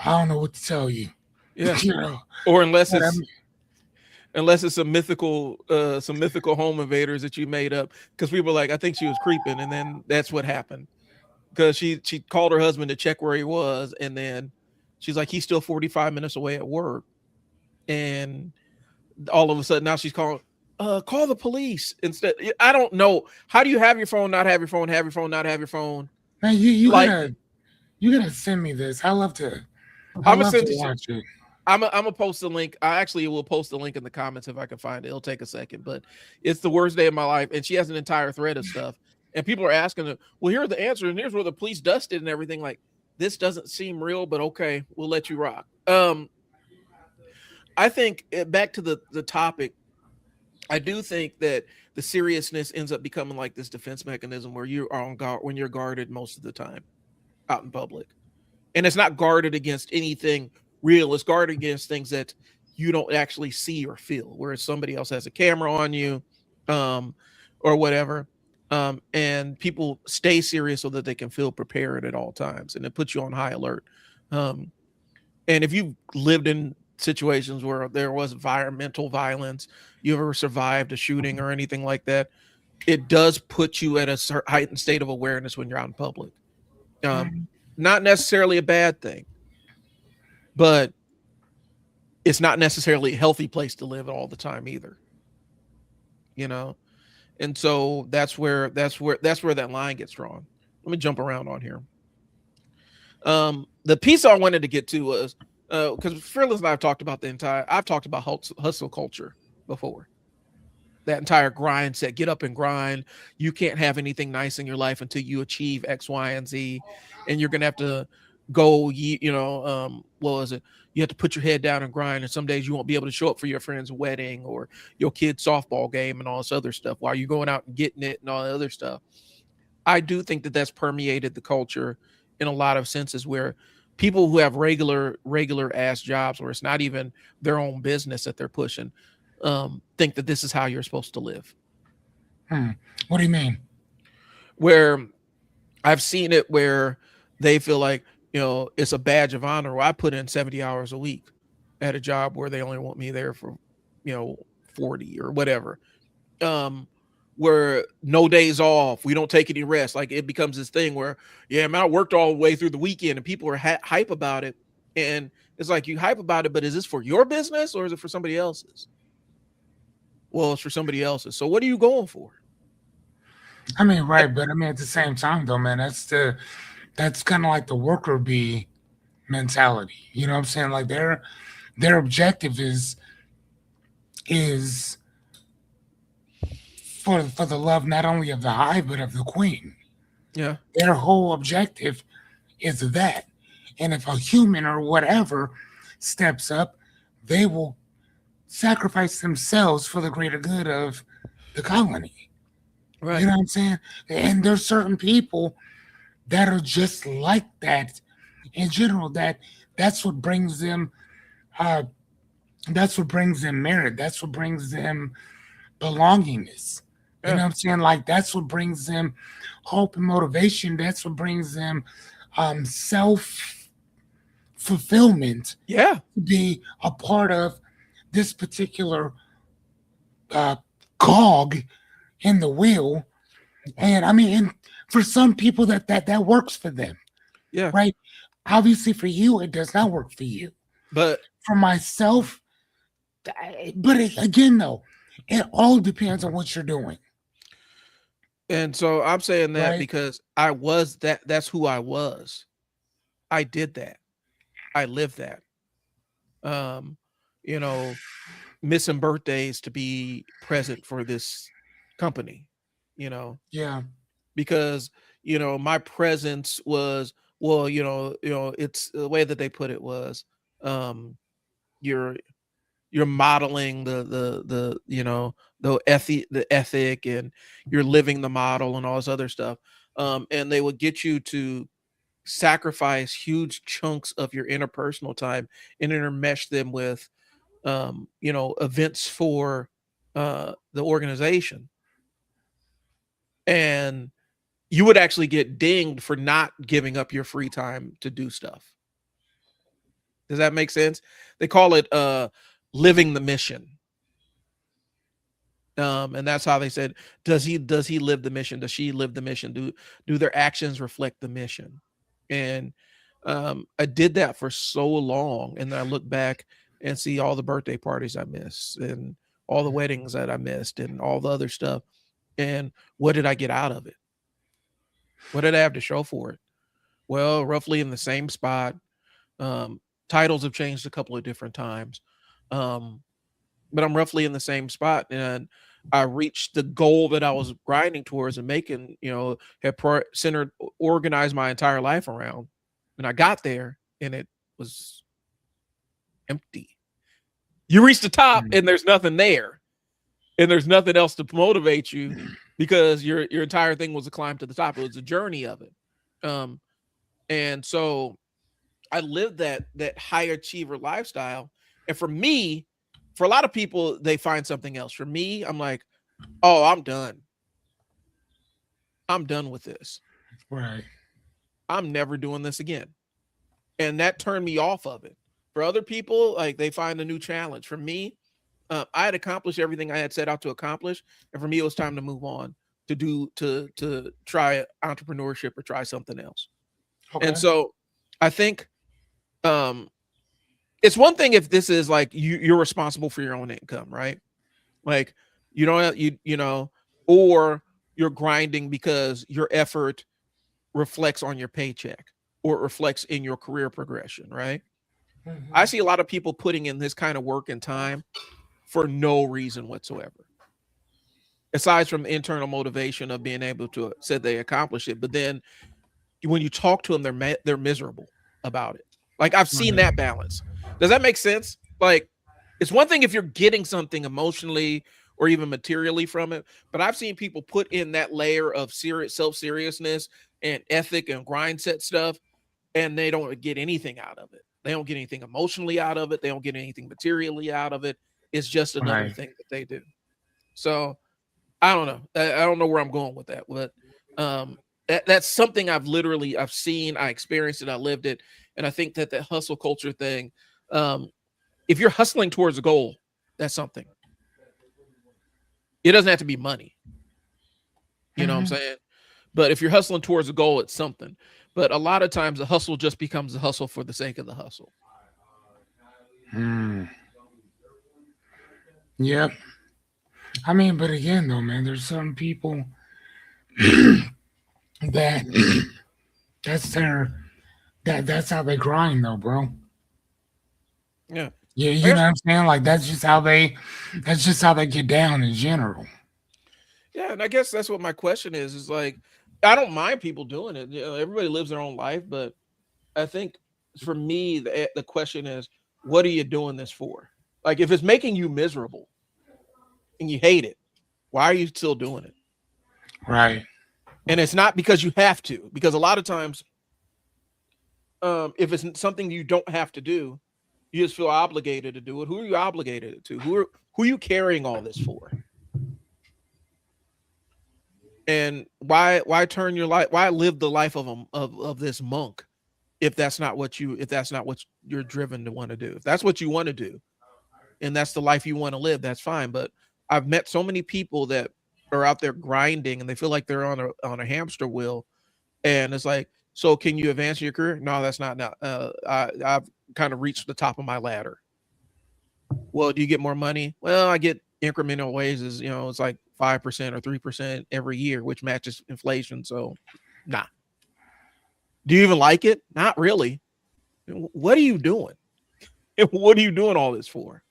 I don't know what to tell you, Yeah. you know. Or unless But I it's mean, some mythical home invaders that you made up because people were like, I think she was creeping, and then that's what happened. Because she called her husband to check where he was, and then she's like, he's still 45 minutes away at work. And all of a sudden now she's calling, call the police instead. I don't know. How do you have your phone, not have your phone, have your phone, not have your phone? man, you Like, gotta send me this. I I'm gonna love to send you. watch it. I'm gonna post the link. I actually will post the link in the comments if I can find it. It'll take a second, but it's the worst day of my life. And she has an entire thread of stuff. And people are asking her, well, here's the answer, and here's where the police dusted and everything. Like, this doesn't seem real, but okay, we'll let you rock. I think back to the topic, I do think that the seriousness ends up becoming like this defense mechanism where you are on guard when you're guarded most of the time out in public. And it's not guarded against anything real. It's guarded against things that you don't actually see or feel, whereas somebody else has a camera on you, um, or whatever. And people stay serious so that they can feel prepared at all times, and it puts you on high alert. Um, and if you've lived in situations where there was environmental violence, you ever survived a shooting or anything like that, it does put you at a heightened state of awareness when you're out in public. Um, Mm. Not necessarily a bad thing, but it's not necessarily a healthy place to live all the time either, you know? And so that's where that line gets drawn. Let me jump around on here. The piece I wanted to get to was because Fearless and I've talked about I've talked about hustle culture before. That entire grind set, get up and grind. You can't have anything nice in your life until you achieve X, Y, and Z. And you're gonna have to go, what was it? You have to put your head down and grind. And some days you won't be able to show up for your friend's wedding or your kid's softball game and all this other stuff while you're going out and getting it and all the other stuff. I do think that that's permeated the culture in a lot of senses where people who have regular ass jobs where it's not even their own business that they're pushing, think that this is how you're supposed to live. Hmm. What do you mean? Where I've seen it where they feel like, it's a badge of honor. Well, I put in 70 hours a week at a job where they only want me there for, 40 or whatever. Um, where no days off, we don't take any rest. Like it becomes this thing where, yeah, man, I worked all the way through the weekend and people are hype about it. And it's like you hype about it, but is this for your business or is it for somebody else's? Well, it's for somebody else's. So what are you going for? I mean, right, but I mean at the same time though, man, that's kind of like the worker bee mentality. You know what I'm saying? Like their objective is for the love not only of the hive but of the queen. Yeah. Their whole objective is that. And if a human or whatever steps up, they will sacrifice themselves for the greater good of the colony. You Right. know what I'm saying? And there's certain people that are just like that in general. That's what brings them uh that's what brings them merit. That's what brings them belongingness. You know Yeah. what I'm saying? Like that's what brings them hope and motivation. That's what brings them self fulfillment Yeah. to be a part of this particular uh, cog in the wheel. And I mean, and for some people that works for them, Yeah. right? Obviously, for you, it does not work for you. But For myself, but again, though, it all depends on what you're doing, and so I'm saying that right? because that's who I was. I did that. I lived that. Um you know, missing birthdays to be present for this company, you know, Yeah. because, my presence was, well, it's the way that they put it was, um, you're you're modeling the ethic, and you're living the model and all this other stuff. And they would get you to sacrifice huge chunks of your interpersonal time and intermesh them with events for the organization. And you would actually get dinged for not giving up your free time to do stuff. Does that make sense? They call it living the mission. And that's how they said, does he live the mission? Does she live the mission? Do their actions reflect the mission? And I did that for so long, and then I look back and see all the birthday parties I missed, and all the weddings that I missed, and all the other stuff. And what did I get out of it? What did I have to show for it? Well, roughly in the same spot. Titles have changed a couple of different times. But I'm roughly in the same spot, and I reached the goal that I was grinding towards and making, had centered, organized my entire life around. And I got there, and it was empty. You reach the top, and there's nothing there, and there's nothing else to motivate you, because your entire thing was a climb to the top. It was a journey of it. And so I lived that high achiever lifestyle. And for me, for a lot of people, they find something else. For me, I'm like, oh, I'm done. I'm done with this. Right. I'm never doing this again. And that turned me off of it. For other people, like, they find a new challenge. For me, I had accomplished everything I had set out to accomplish. And for me, it was time to move on to try entrepreneurship or try something else. Okay. And so I think it's one thing if this is like you're responsible for your own income, right? Like, or you're grinding because your effort reflects on your paycheck, or it reflects in your career progression, right? I see a lot of people putting in this kind of work and time for no reason whatsoever, aside from the internal motivation of being able to say they accomplish it. But then when you talk to them, they're miserable about it. Like, I've seen that balance. Does that make sense? Like, it's one thing if you're getting something emotionally or even materially from it, but I've seen people put in that layer of self-seriousness and ethic and grindset stuff, and they don't get anything out of it. They don't get anything emotionally out of it. They don't get anything materially out of it. It's just another thing that they do. So I don't know. I don't know where I'm going with that, but that's something I've seen, I experienced it, I lived it. And I think that hustle culture thing, if you're hustling towards a goal, that's something. It doesn't have to be money. You know what I'm saying? But if you're hustling towards a goal, it's something. But a lot of times the hustle just becomes a hustle for the sake of the hustle. Yep. I mean, but again, though, man, there's some people that that's how they grind, though, bro. Yeah. Yeah, you know what I'm saying? Like, that's just how they get down in general. Yeah, and I guess that's what my question is like, I don't mind people doing it. Everybody lives their own life, but I think for me, the question is, what are you doing this for? Like, if it's making you miserable and you hate it, why are you still doing it? Right. And it's not because you have to, because a lot of times, if it's something you don't have to do, you just feel obligated to do it. Who are you obligated to? Who are you carrying all this for? And why turn your life? Why live the life of this monk if that's not what you're driven to want to do? If that's what you want to do, and that's the life you want to live, that's fine. But I've met so many people that are out there grinding, and they feel like they're on a hamster wheel, and it's like, so can you advance your career? No, that's not. Now I've kind of reached the top of my ladder. Well, do you get more money? Well, I get incremental raises. It's like 5% or 3% every year, which matches inflation. So, nah. Do you even like it? Not really. What are you doing? What are you doing all this for?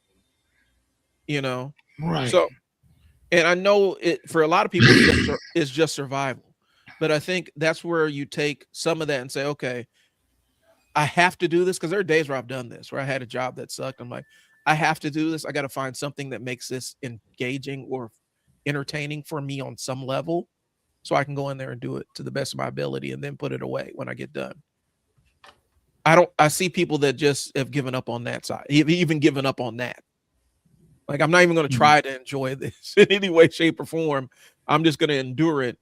you know? Right. So, and I know it for a lot of people it's just survival. But I think that's where you take some of that and say, okay, I have to do this because there are days where I've done this, where I had a job that sucked. I'm like, I have to do this. I got to find something that makes this engaging or entertaining for me on some level so I can go in there and do it to the best of my ability and then put it away when I get done. I see people that just have given up on that side, even given up on that. Like, I'm not even going to Mhm. try to enjoy this in any way, shape, or form. I'm just going to endure it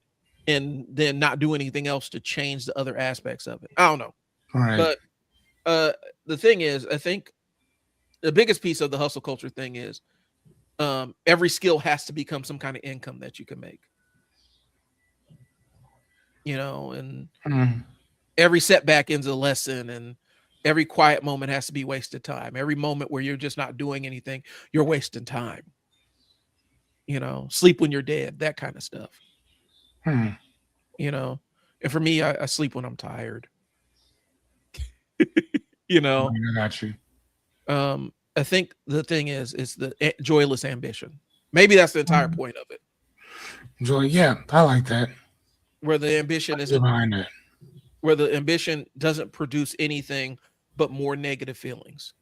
and then not do anything else to change the other aspects of it. I don't know. Right. But uh, the thing is, I think the biggest piece of the hustle culture thing is every skill has to become some kind of income that you can make, and Mhm. every setback ends a lesson, and every quiet moment has to be wasted time. Every moment where you're just not doing anything, you're wasting time. Sleep when you're dead, that kind of stuff. Mhm. you know. And for me, I sleep when I'm tired. you know. Right, I got you. I think the thing is the joyless ambition. Maybe that's the entire Mhm. point of it, Joy, yeah, I like that. where the I ambition can get isn't, behind that. where the ambition doesn't produce anything but more negative feelings.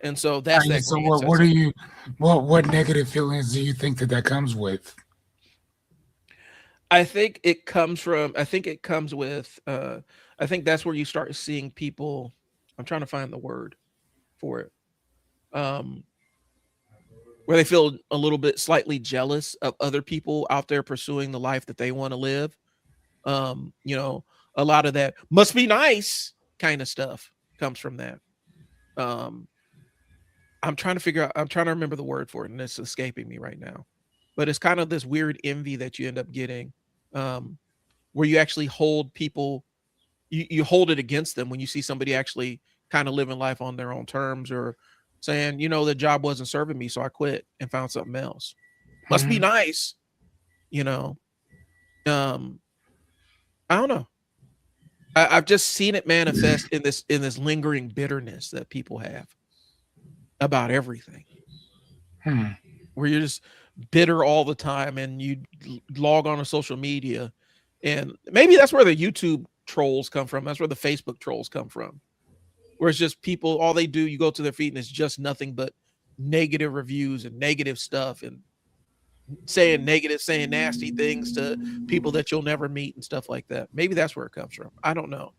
And so All that's right, that so what grindset. do you what negative feelings do you think that comes with? I think it comes with I think that's where you start seeing people. I'm trying to find the word for it. Um where they feel a little bit slightly jealous of other people out there pursuing the life that they want to live. Um, you know, a lot of that must be nice kind of stuff comes from that. Um, I'm trying to remember the word for it, and it's escaping me right now. But it's kind of this weird envy that you end up getting, um, where you actually hold people, you hold it against them when you see somebody actually kind of living life on their own terms, or saying, the job wasn't serving me, so I quit and found something else. Must be Mhm. nice, you know. Um, I don't know. I've just seen it manifest in this lingering bitterness that people have about everything, Hmm. where you're just bitter all the time, and you log on to social media, and maybe that's where the YouTube trolls come from. That's where the Facebook trolls come from, where it's just people, all they do, you go to their feed and it's just nothing but negative reviews and negative stuff, and saying nasty things to people that you'll never meet and stuff like that. Maybe that's where it comes from. I don't know.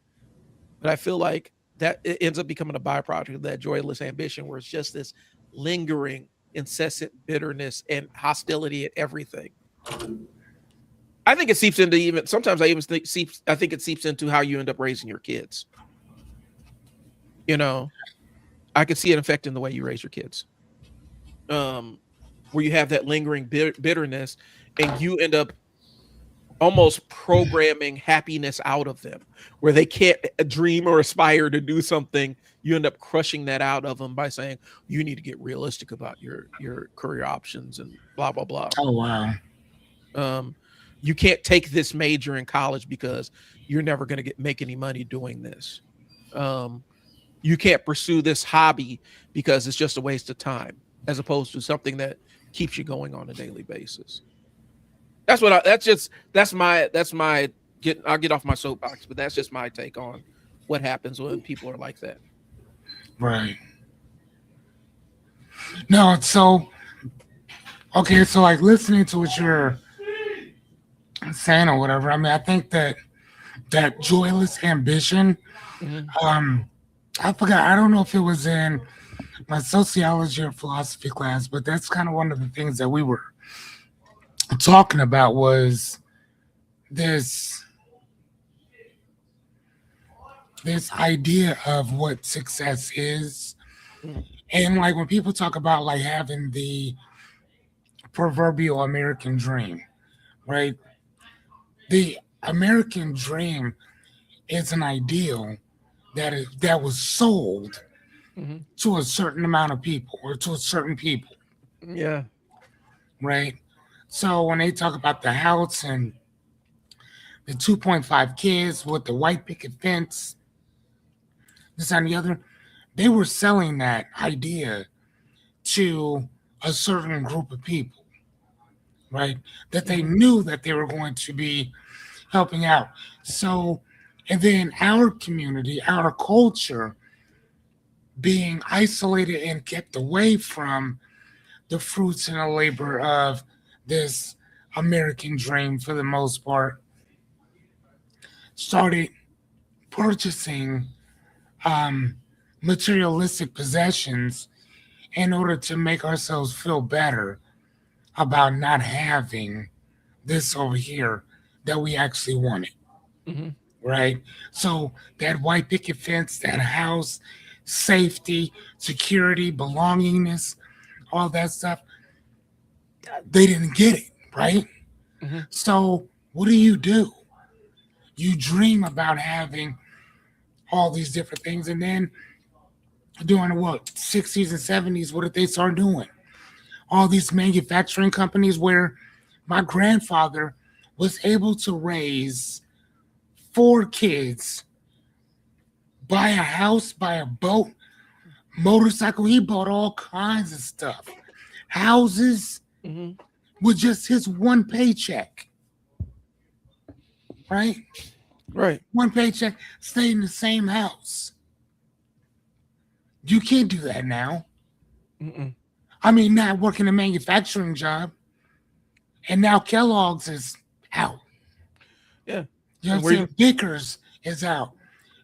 But I feel like that it ends up becoming a byproduct of that joyless ambition, where it's just this lingering, incessant bitterness and hostility at everything. I think it seeps into, even sometimes I even think seeps. I think it seeps into how you end up raising your kids. You know, I could see it affecting the way you raise your kids. Um, where you have that lingering bitterness, and you end up almost programming happiness out of them, where they can't dream or aspire to do something. You end up crushing that out of them by saying you need to get realistic about your career options and blah blah blah. Oh wow. um you can't take this major in college because you're never going to get make any money doing this. um you can't pursue this hobby because it's just a waste of time, as opposed to something that keeps you going on a daily basis. That's my get I'll get off my soapbox, but that's just my take on what happens when people are like that. Right. No, so okay, so like listening to what you're saying or whatever, I mean I think that that joyless ambition, Mhm. um I forgot, I don't know if it was in my sociology or philosophy class, but that's kind of one of the things that we were talking about was this this idea of what success is. Mhm. And like when people talk about like having the proverbial American dream, right? The American dream is an ideal that was sold Mhm. to a certain amount of people or to a certain people, Yeah. right? So when they talk about the house and the 2.5 kids with the white picket fence, this and the other, they were selling that idea to a certain group of people, right? That they Mhm. knew that they were going to be helping out. So, and then our community, our culture being isolated and kept away from the fruits and the labor of this American dream for the most part, started purchasing um, materialistic possessions in order to make ourselves feel better about not having this over here that we actually wanted, Mhm. right? So that white picket fence, that house, safety, security, belongingness, all that stuff, they didn't get it, right? Mhm. So what do? You dream about having all these different things, and then during the what 60s and 70s, what did they start doing? All these manufacturing companies where my grandfather was able to raise four kids, buy a house, buy a boat, motorcycle. He bought all kinds of stuff, houses Mhm. with just his one paycheck, right? Right. One paycheck, stayed in the same house. You can't do that now. Mm-mm. I mean, not working a manufacturing job, and now Kellogg's is out. Yeah. You know what And I'm where you saying? Vickers is out.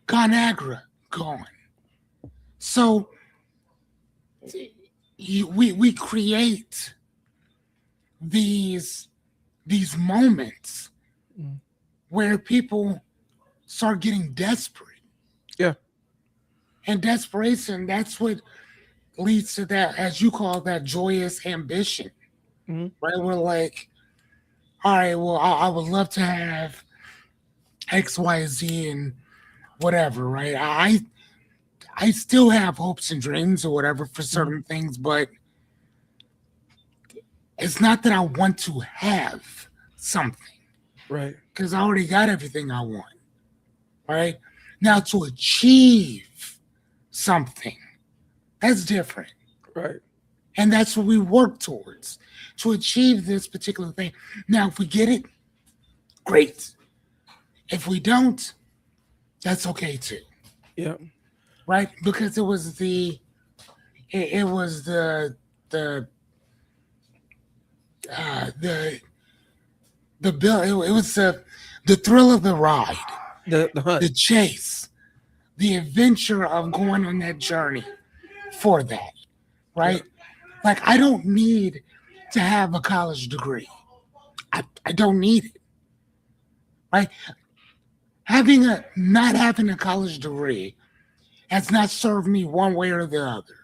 ConAgra gone. So we create these these moments Mm. where people start getting desperate, Yeah. and desperation, that's what leads to that, as you call that, joyous ambition, Mhm. right? We're like, all right, well, I would love to have XYZ and whatever, right? I still have hopes and dreams or whatever for Mhm. certain things, but it's not that I want to have something Right. because I already got everything I want, right? Now to achieve something, that's different. Right. And that's what we work towards, to achieve this particular thing. Now, if we get it, great. If we don't, that's okay too, Yeah. right? Because it was the the bill. It was the thrill of the ride, The hunt. the chase, the adventure of going on that journey for that, Yeah. right? Like I don't need to have a college degree. I don't need it, right? Having a not having a college degree has not served me one way or the other,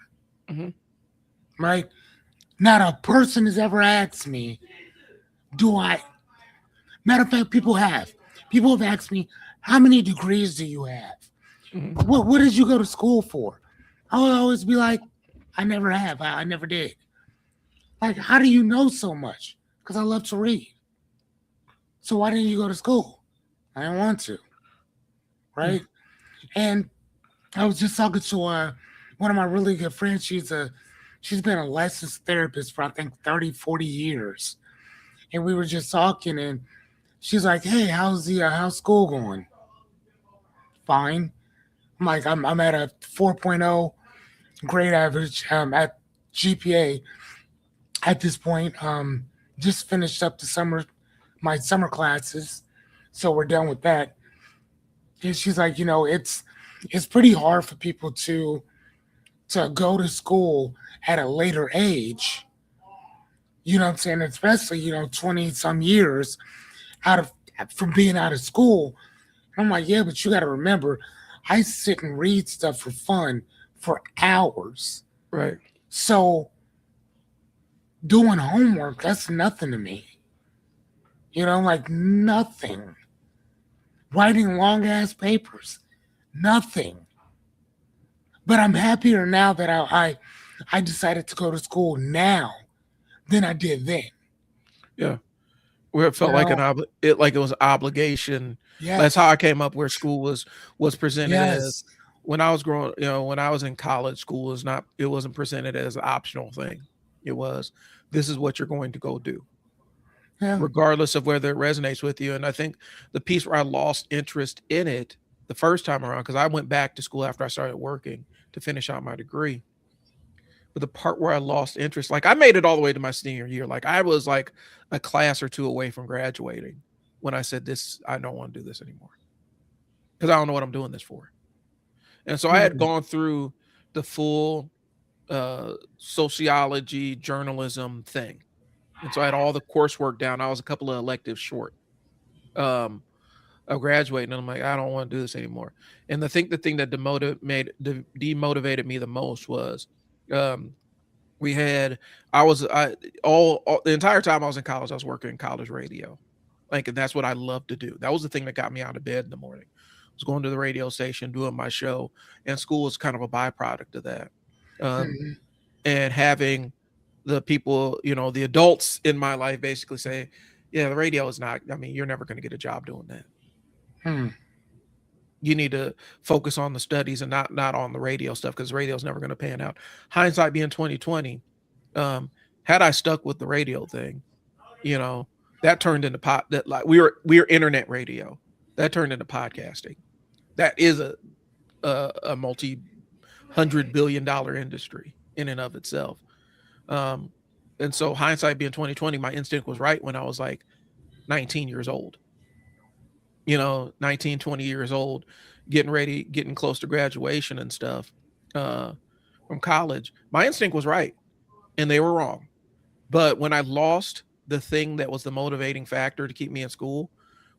Mhm. right? Not a person has ever asked me, do I? Matter of fact, people have asked me, how many degrees do you have? Mhm. What did you go to school for? I would always be like, I never have. I never did. Like, how do you know so much? Because I love to read. So why didn't you go to school? I didn't want to, Mm. right? And I was just talking to one of my really good friends. She's been a licensed therapist for I think 30, 40 years. And we were just talking, and she's like, "Hey, how's school going?" Fine. I'm like, I'm at a 4.0 grade average at GPA at this point. Just finished up my summer classes, so we're done with that. And she's like, it's pretty hard for people to go to school at a later age. You know what I'm saying? Especially 20 some years out of from being out of school. And I'm like, yeah, but you got to remember, I sit and read stuff for fun for hours. Right. So doing homework, that's nothing to me. Like nothing. Writing long ass papers, nothing. But I'm happier now that I decided to go to school now than I did then. Yeah. Where it You felt like know? it like it was obligation. That's how Yes. I came up where school was presented as Yes. when I was growing, when I was in college, school is not, it wasn't presented as an optional thing. It was, this is what you're going to go do, Yeah. regardless of whether it resonates with you. And I think the piece where I lost interest in it the first time around, because I went back to school after I started working to finish out my degree. But the part where I lost interest, like I made it all the way to my senior year. Like I was like a class or two away from graduating when I said this, I don't want to do this anymore because I don't know what I'm doing this for. And so I had Mm. gone through the full sociology, journalism thing. And so I had all the coursework down. I was a couple of electives short um, of graduating. And I'm like, I don't want to do this anymore. And I think the thing that demotivated me the most was um, we had, I all the entire time I was in college, I was working in college radio. Like, and that's what I loved to do. That was the thing that got me out of bed in the morning. I was going to the radio station, doing my show, and school was kind of a byproduct of that. Um, Mm. and having the people, the adults in my life basically say, yeah, the radio is not, I mean, you're never going to get a job doing that. Mm. You need to focus on the studies and not on the radio stuff because radio is never going to pan out. Hindsight being 2020, had I stuck with the radio thing, you know, that turned into that, like we were internet radio. That turned into podcasting. That is a multi-hundred-billion-dollar industry in and of itself. Um, and so hindsight being 2020, my instinct was right when I was like 19 years old. 19, 20 years old, getting ready, getting close to graduation and stuff uh, from college. My instinct was right, and they were wrong. But when I lost the thing that was the motivating factor to keep me in school,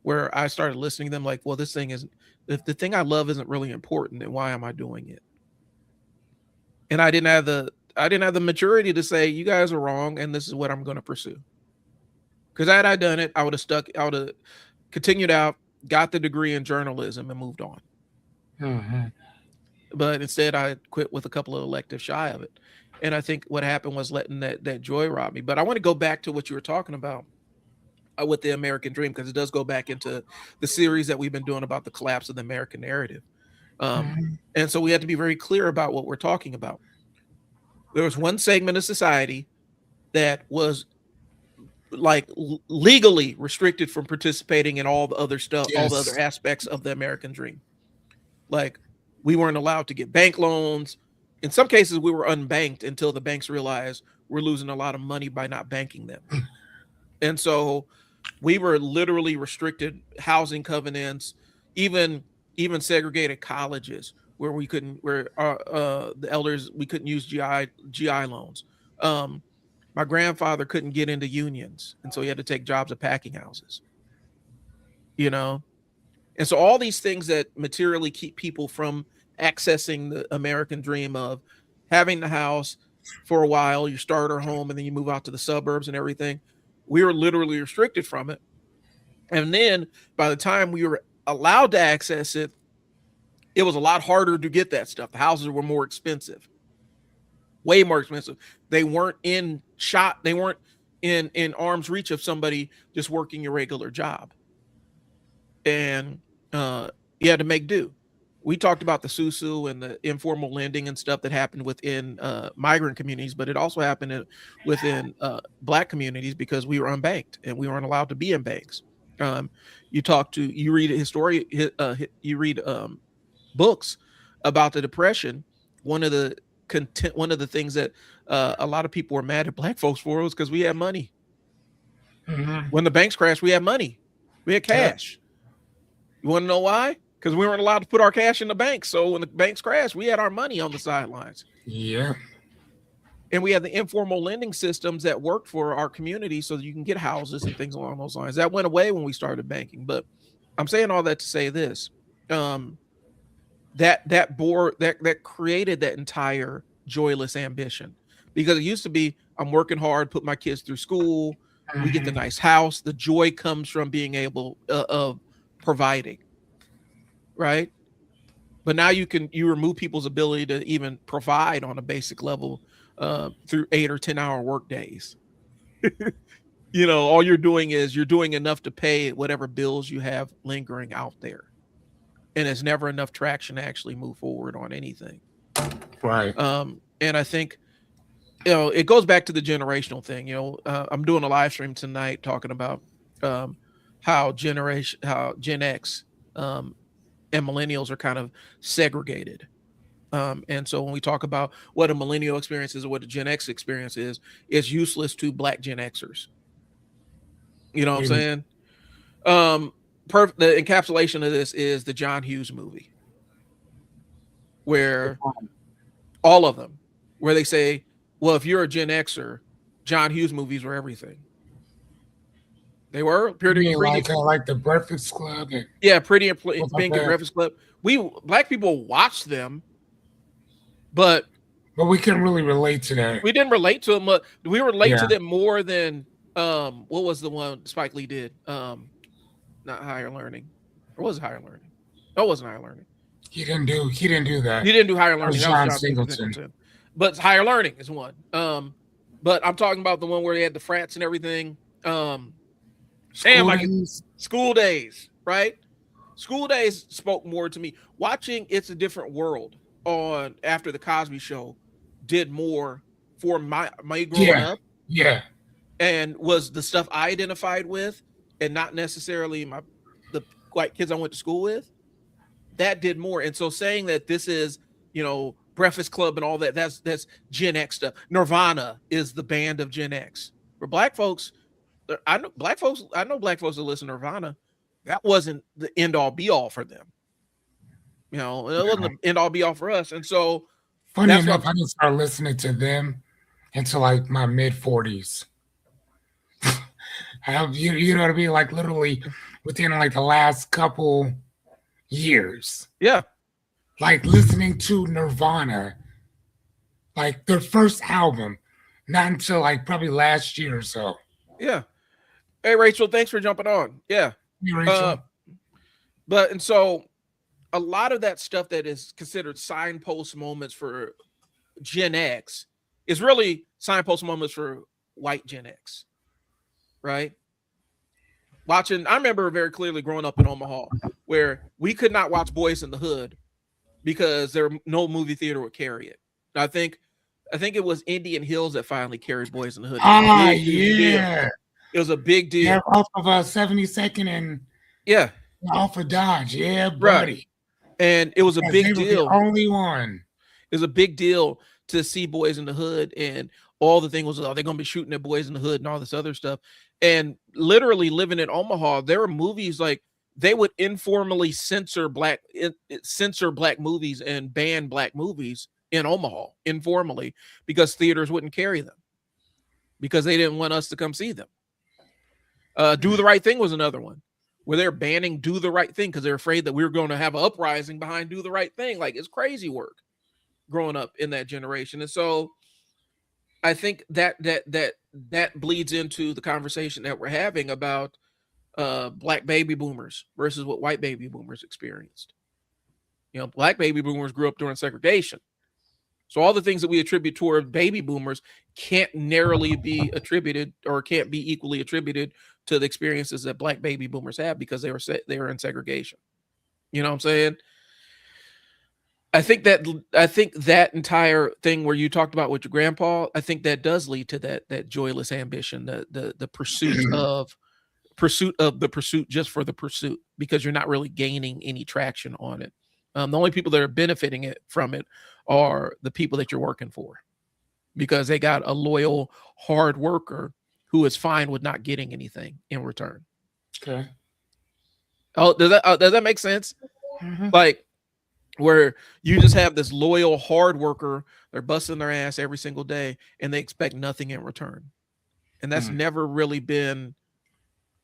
where I started listening to them like, well, this thing isn't, if the thing I love isn't really important, then why am I doing it? And I didn't have the maturity to say, you guys are wrong, and this is what I'm going to pursue. Because had I done it, I would have continued out, got the degree in journalism, and moved on. Mhm. But instead, I quit with a couple of electives shy of it. And I think what happened was letting that joy rob me. But I want to go back to what you were talking about with the American dream, because it does go back into the series that we've been doing about the collapse of the American narrative. Um, Mhm. and so we have to be very clear about what we're talking about. There was one segment of society that was like legally restricted from participating in all the other stuff, all the other Yes. aspects of the American dream. Like we weren't allowed to get bank loans. In some cases, we were unbanked until the banks realized we're losing a lot of money by not banking them. And so we were literally restricted housing covenants, even even segregated colleges where we couldn't, where the elders, we couldn't use GI loans. Um, my grandfather couldn't get into unions, and so he had to take jobs at packing houses. You know, and so all these things that materially keep people from accessing the American dream of having the house for a while, you starter home, and then you move out to the suburbs and everything. We were literally restricted from it. And then by the time we were allowed to access it, it was a lot harder to get that stuff. The houses were more expensive, way more expensive. They weren't in shot, they weren't in arm's reach of somebody just working your regular job. And uh, you had to make do. We talked about the susu and the informal lending and stuff that happened within migrant communities, but it also happened within Black communities because we were unbanked and we weren't allowed to be in banks. Um, you read a history, you read books about the Depression. One of the one of the things that a lot of people were mad at Black folks for was because we had money. Mhm. When the banks crashed, we had money, we had Yep. cash. You want to know why? Because we weren't allowed to put our cash in the bank. So when the banks crashed, we had our money on the sidelines. Yeah. And we had the informal lending systems that worked for our community so that you can get houses and things along those lines. That went away when we started banking. But I'm saying all that to say this. Um, that created that entire joyless ambition. Because it used to be, I'm working hard, put my kids through school, we get the Mhm. nice house. The joy comes from being able of providing, right? But now you remove people's ability to even provide on a basic level through 8 or 10 hour work days. All you're doing is you're doing enough to pay whatever bills you have lingering out there. and it's never enough traction to actually move forward on anything. Right. And I think, it goes back to the generational thing. I'm doing a live stream tonight talking about um, how Gen X and millennials are kind of segregated. And so when we talk about what a millennial experience is or what a Gen X experience is, it's useless to Black Gen Xers. You know what I'm Mm. saying? The encapsulation of this is the John Hughes movie, where all of them, where they say, well, if you're a Gen Xer, John Hughes movies were everything. They were You pretty, mean pretty, like the Breakfast Club and yeah, Pretty in stuff like Pink and that? Breakfast Club. We Black people watched them, but But we couldn't really relate to that. we didn't relate to them. We relate to Yeah. them more than what was the one Spike Lee did? Not Higher Learning, or was it Higher Learning? No, it wasn't Higher Learning. He didn't do that. He didn't do Higher That was Learning. That was John John Singleton. Singleton. But Higher Learning is one. But I'm talking about the one where they had the frats and everything. School Days. School Days, right? School Days spoke more to me. Watching It's a Different World on after the Cosby Show did more for my growing Yeah. up, Yeah. and was the stuff I identified with, and not necessarily the white kids I went to school with. That did more. And so saying that this is, Breakfast Club and all that, that's Gen X stuff. Nirvana is the band of Gen X. For Black folks, I know Black folks that listen to Nirvana. That wasn't the end all be all for them. It wasn't the end all be all for us. And so Funny that's enough, what I didn't start listening to them until like my mid 40s. You know what I mean? Like literally within like the last couple years. yeah. Like listening to Nirvana, like their first album, not until like probably last year or so. Yeah. Hey Rachel, thanks for jumping on. Yeah. Hey, Rachel. And so a lot of that stuff that is considered signpost moments for Gen X is really signpost moments for white Gen X, right? I remember very clearly growing up in Omaha where we could not watch Boys in the Hood because no movie theater would carry it. I think it was Indian Hills that finally carried Boys in the Hood. Yeah. It was a big deal. Yeah, off of 72nd and yeah, off of Dodge. Yeah, buddy. Right. And it was a big deal. The only one. It was a big deal to see Boys in the Hood, and all the thing was, they're going to be shooting at Boys in the Hood and all this other stuff. And literally living in Omaha, there were movies like they would informally censor black movies and ban black movies in Omaha informally because theaters wouldn't carry them because they didn't want us to come see them. Do the Right Thing was another one where they're banning Do the Right Thing because they're afraid that we were going to have an uprising behind Do the Right Thing. Like, it's crazy work growing up in that generation. And so I think that bleeds into the conversation that we're having about black baby boomers versus what white baby boomers experienced. Black baby boomers grew up during segregation. So all the things that we attribute toward baby boomers can't narrowly be attributed or can't be equally attributed to the experiences that black baby boomers have because they were in segregation. You know what I'm saying? I think that entire thing where you talked about with your grandpa, I think that does lead to that joyless ambition, the pursuit of the pursuit just for the pursuit, because you're not really gaining any traction on it. The only people that are benefiting from it are the people that you're working for, because they got a loyal, hard worker who is fine with not getting anything in return. Okay. Oh, does that make sense? Mm-hmm. Like, where you just have this loyal, hard worker, they're busting their ass every single day, and they expect nothing in return. And that's never really been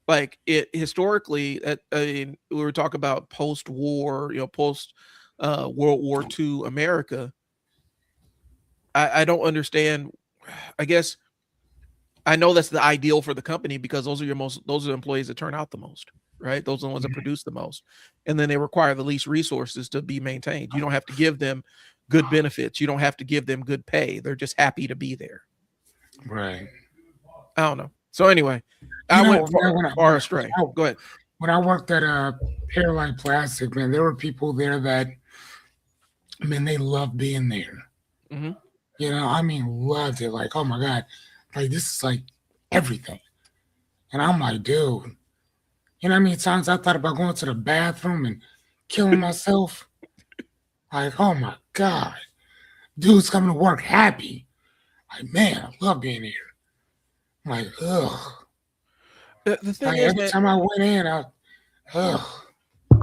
like it historically. We were talking about post-war, post World War II America. I don't understand. I guess I know that's the ideal for the company because those are the employees that turn out the most, right? Those are the ones that produce the most. And then they require the least resources to be maintained. You don't have to give them good benefits. You don't have to give them good pay. They're just happy to be there. Right. I don't know. So anyway, I went far astray. Go ahead. when I worked at Airline Plastic, man, there were people there that, man, they loved being there. Mm-hmm. I mean, loved it. Like, oh my God, like this is like everything. And I'm like, dude, how many times I thought about going to the bathroom and killing myself? Like, oh my God, dude's coming to work happy. Like, man, I love being here. I'm like, ugh. The thing Like is, every man, time I went in, ugh.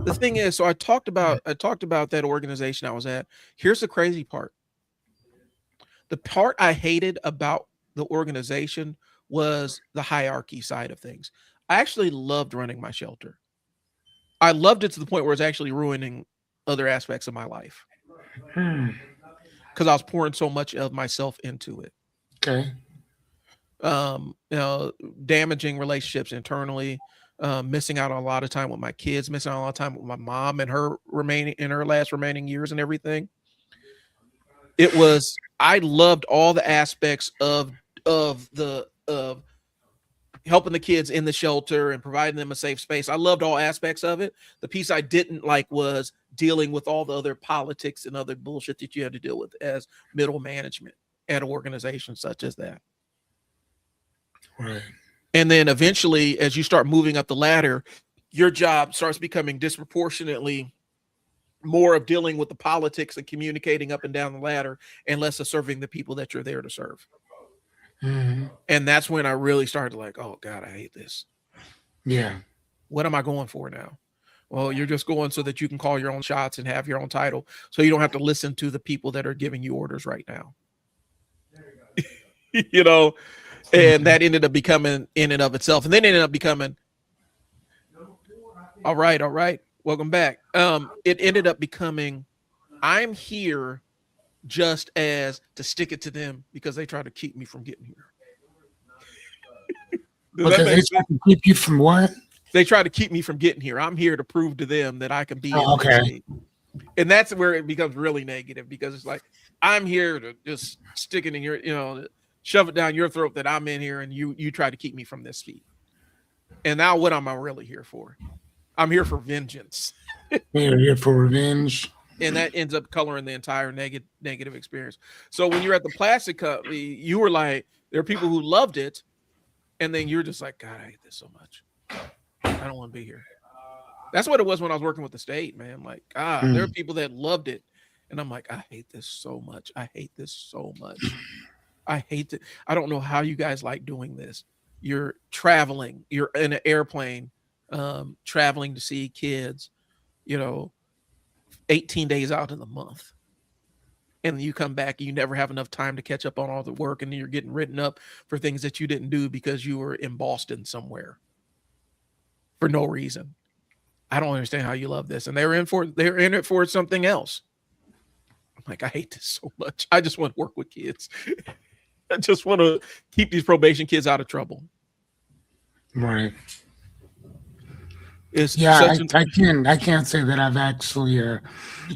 the thing is, so I talked about that organization I was at. Here's the crazy part. The part I hated about the organization was the hierarchy side of things. I actually loved running my shelter. I loved it to the point where it's actually ruining other aspects of my life Hmm. because I was pouring so much of myself into it. Okay. You know, damaging relationships internally, missing out on a lot of time with my kids, missing out on a lot of time with my mom and her remaining in her last remaining years and everything. It was I loved all the aspects of helping the kids in the shelter and providing them a safe space. I loved all aspects of it. The piece I didn't like was dealing with all the other politics and other bullshit that you had to deal with as middle management at an organization such as that. Right. And then eventually, as you start moving up the ladder, your job starts becoming disproportionately more of dealing with the politics and communicating up and down the ladder and less of serving the people that you're there to serve. Hmm. And that's when I really started like, oh God, I hate this. Yeah. What am I going for now? Well, you're just going so that you can call your own shots and have your own title. So you don't have to listen to the people that are giving you orders right now. you know, and Mhm. that ended up becoming in and of itself. And then it ended up becoming, all right, welcome back. It ended up becoming, I'm here just as to stick it to them because they try to keep me from getting here. Does that Because they make try sense? to keep you from what? They try to keep me from getting here. I'm here to prove to them that I can be Oh, in this okay. seat. And that's where it becomes really negative because it's like, I'm here to just stick it in your, shove it down your throat that I'm in here and you try to keep me from this seat. And now what am I really here for? I'm here for vengeance. You're here for revenge. And that ends up coloring the entire negative experience. So when you're at the plastic company, you were like, there are people who loved it, and then you're just like, God, I hate this so much. I don't want to be here. That's what it was when I was working with the state, man. Like, there are Mm. people that loved it, and I'm like, I hate this so much. I hate this so much. I hate it. I don't know how you guys like doing this. You're traveling. You're in an airplane, traveling to see kids. You know, 18 days out in the month. And you come back, you never have enough time to catch up on all the work, and you're getting written up for things that you didn't do because you were in Boston somewhere for no reason. I don't understand how you love this. And they're in it for something else. I'm like, I hate this so much. I just want to work with kids. I just want to keep these probation kids out of trouble. Right. It's Yeah, such an I can't say that I've actually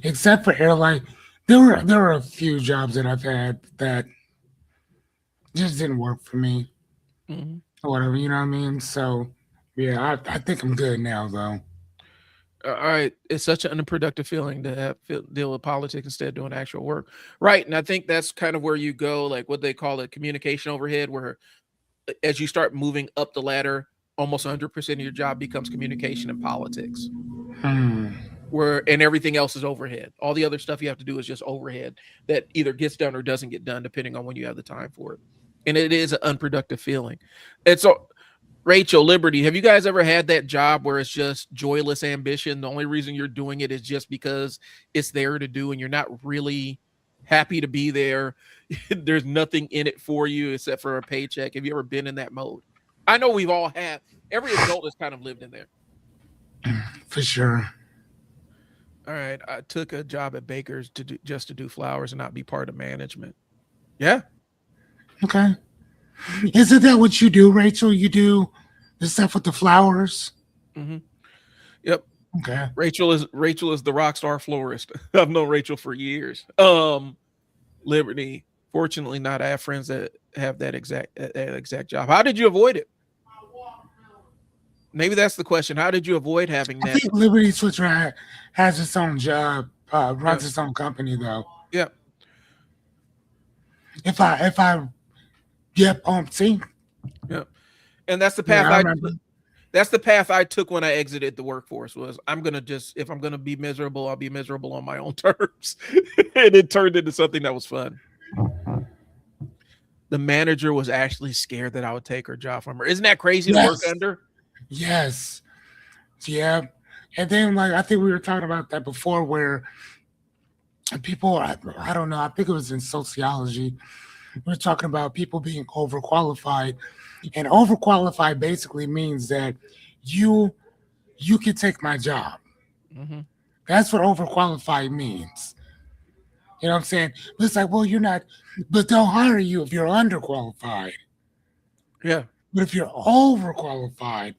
except for airline, there were a few jobs that I've had that just didn't work for me mhm. or whatever, you know what I mean? So yeah, I think I'm good now though. All right, it's such an unproductive feeling to deal with politics instead of doing actual work, right? And I think that's kind of where you go, like what they call it, communication overhead, where as you start moving up the ladder, almost 100% of your job becomes communication and politics, Hmm. where and everything else is overhead. All the other stuff you have to do is just overhead that either gets done or doesn't get done, depending on when you have the time for it. And it is an unproductive feeling. And so, Rachel, Liberty, have you guys ever had that job where it's just joyless ambition? The only reason you're doing it is just because it's there to do, and you're not really happy to be there. There's nothing in it for you except for a paycheck. Have you ever been in that mode? I know we've all had. Every adult has kind of lived in there. For sure. All right, I took a job at Baker's to do flowers and not be part of management. Yeah. Okay. Isn't that what you do, Rachel? You do the stuff with the flowers? hmm Yep. Okay. Rachel is the rock star florist. I've known Rachel for years. Liberty. Fortunately, not. I have friends that have that exact job. How did you avoid it? Maybe that's the question. How did you avoid having I that? think Liberty Switcher has its own job, Yeah, runs its own company though. yeah, If I yep, see, yeah. And that's the yeah, path I remember. that's the path I took when I exited the workforce. Was I'm gonna just if I'm gonna be miserable, I'll be miserable on my own terms, and it turned into something that was fun. The manager was actually scared that I would take her job from her. Isn't that crazy to work Yes, under? yes, yeah. And then like I think we were talking about that before, where people, I don't know, I think it was in sociology. We were talking about people being overqualified, and overqualified basically means that you you can take my job. Hmm. That's what overqualified means. You know what I'm saying? But it's like, well, you're not, but they'll hire you if you're underqualified. Yeah. But if you're overqualified,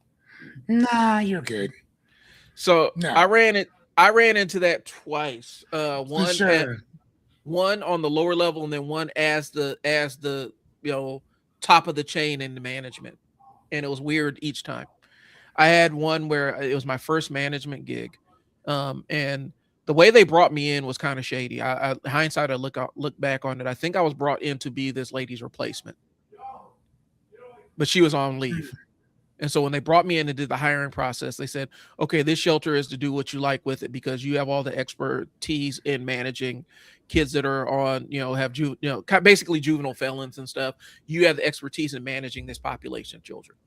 nah, you're good. So No, I ran into that twice. for sure. One on the lower level, and then one as the top of the chain in the management, and it was weird each time. I had one where it was my first management gig, and the way they brought me in was kind of shady. Hindsight, I look back on it. I think I was brought in to be this lady's replacement, but she was on leave. And so when they brought me in and did the hiring process, they said, okay, this shelter is to do what you like with it because you have all the expertise in managing kids that are on, have basically juvenile felons and stuff. You have the expertise in managing this population of children.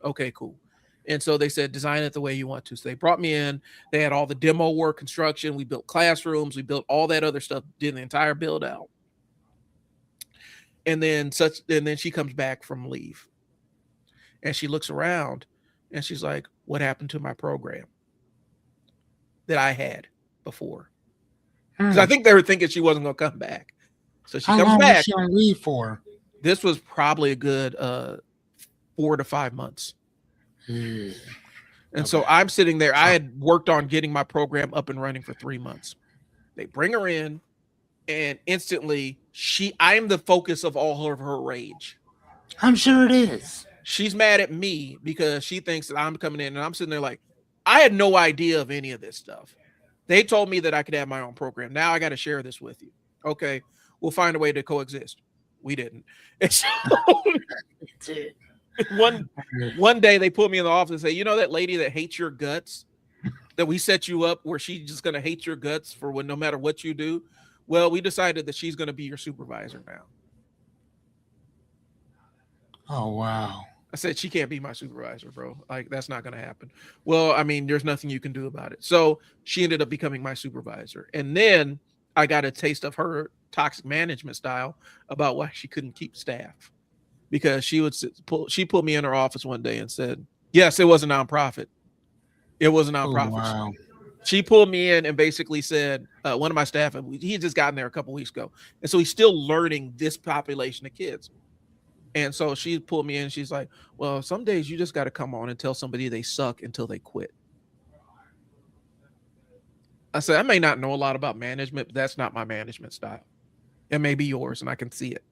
Okay, cool. And so they said, design it the way you want to. So they brought me in. They had all the demo work, construction. We built classrooms. We built all that other stuff, did the entire build out. And then she comes back from leave and she looks around and she's like, what happened to my program that I had before? Because I Hmm. think they were thinking she wasn't going to come back. So she How comes long was back. she on leave for? This was probably a good 4 to 5 months. Hmm. And so Okay. I'm sitting there. I had worked on getting my program up and running for 3 months. They bring her in, and instantly I am the focus of all of her rage. I'm sure it is. She's mad at me because she thinks that I'm coming in, and I'm sitting there like, I had no idea of any of this stuff. They told me that I could have my own program. Now I got to share this with you. Okay, we'll find a way to coexist. We didn't. And so one one day they put me in the office and say, you know that lady that hates your guts, that we set you up where she's just gonna hate your guts for no matter what you do. Well, we decided that she's gonna be your supervisor now. Oh wow. I said she can't be my supervisor, bro. Like that's not gonna happen. Well, I mean, there's nothing you can do about it. So she ended up becoming my supervisor, and then I got a taste of her toxic management style about why she couldn't keep staff because she pulled me in her office one day and said, "Yes, it was a nonprofit. It was a Oh nonprofit." wow. She pulled me in and basically said, one of my staff, he had just gotten there a couple weeks ago, and so he's still learning this population of kids. And so she pulled me in and she's like, well, some days you just got to come on and tell somebody they suck until they quit. I said, I may not know a lot about management, but that's not my management style. It may be yours, and I can see it.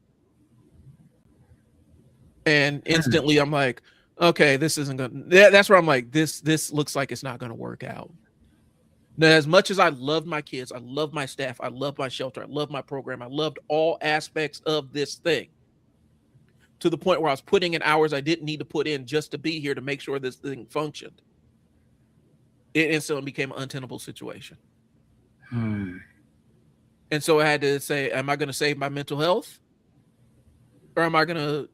And Hmm. instantly I'm like, okay, this isn't going to, that's where I'm like, this looks like it's not going to work out. Now, as much as I loved my kids, I love my staff, I love my shelter, I love my program, I loved all aspects of this thing to the point where I was putting in hours I didn't need to put in just to be here to make sure this thing functioned. It instantly became an untenable situation. Hmm. And so I had to say, am I going to save my mental health? Or am I going to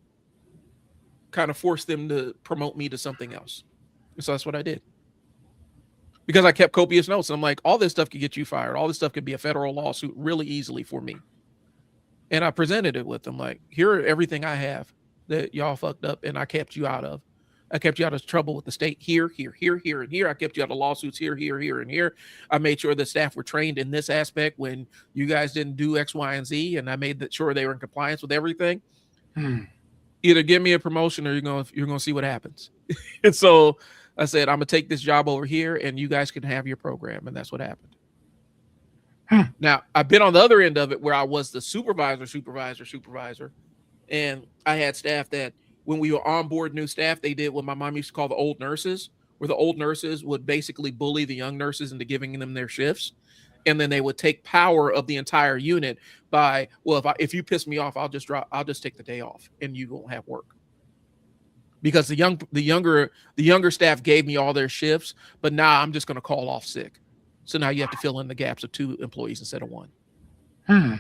kind of force them to promote me to something else? And so that's what I did. Because I kept copious notes. And I'm like, all this stuff could get you fired. All this stuff could be a federal lawsuit really easily for me. And I presented it with them like, here are everything I have that y'all fucked up and I kept you out of. I kept you out of trouble with the state here, and here. I kept you out of lawsuits here, and here. I made sure the staff were trained in this aspect when you guys didn't do X, Y, and Z, and I made sure they were in compliance with everything. Hmm. Either give me a promotion or you're gonna see what happens. And so I said, I'm gonna take this job over here, and you guys can have your program, and that's what happened. Hmm. Now I've been on the other end of it where I was the supervisor, and I had staff that when we were on board new staff, they did what my mom used to call the old nurses, where the old nurses would basically bully the young nurses into giving them their shifts. And then they would take power of the entire unit by, well, if you piss me off, I'll just take the day off and you won't have work. Because the younger staff gave me all their shifts, but now I'm just going to call off sick. So now you have to fill in the gaps of 2 employees instead of 1. Hmm.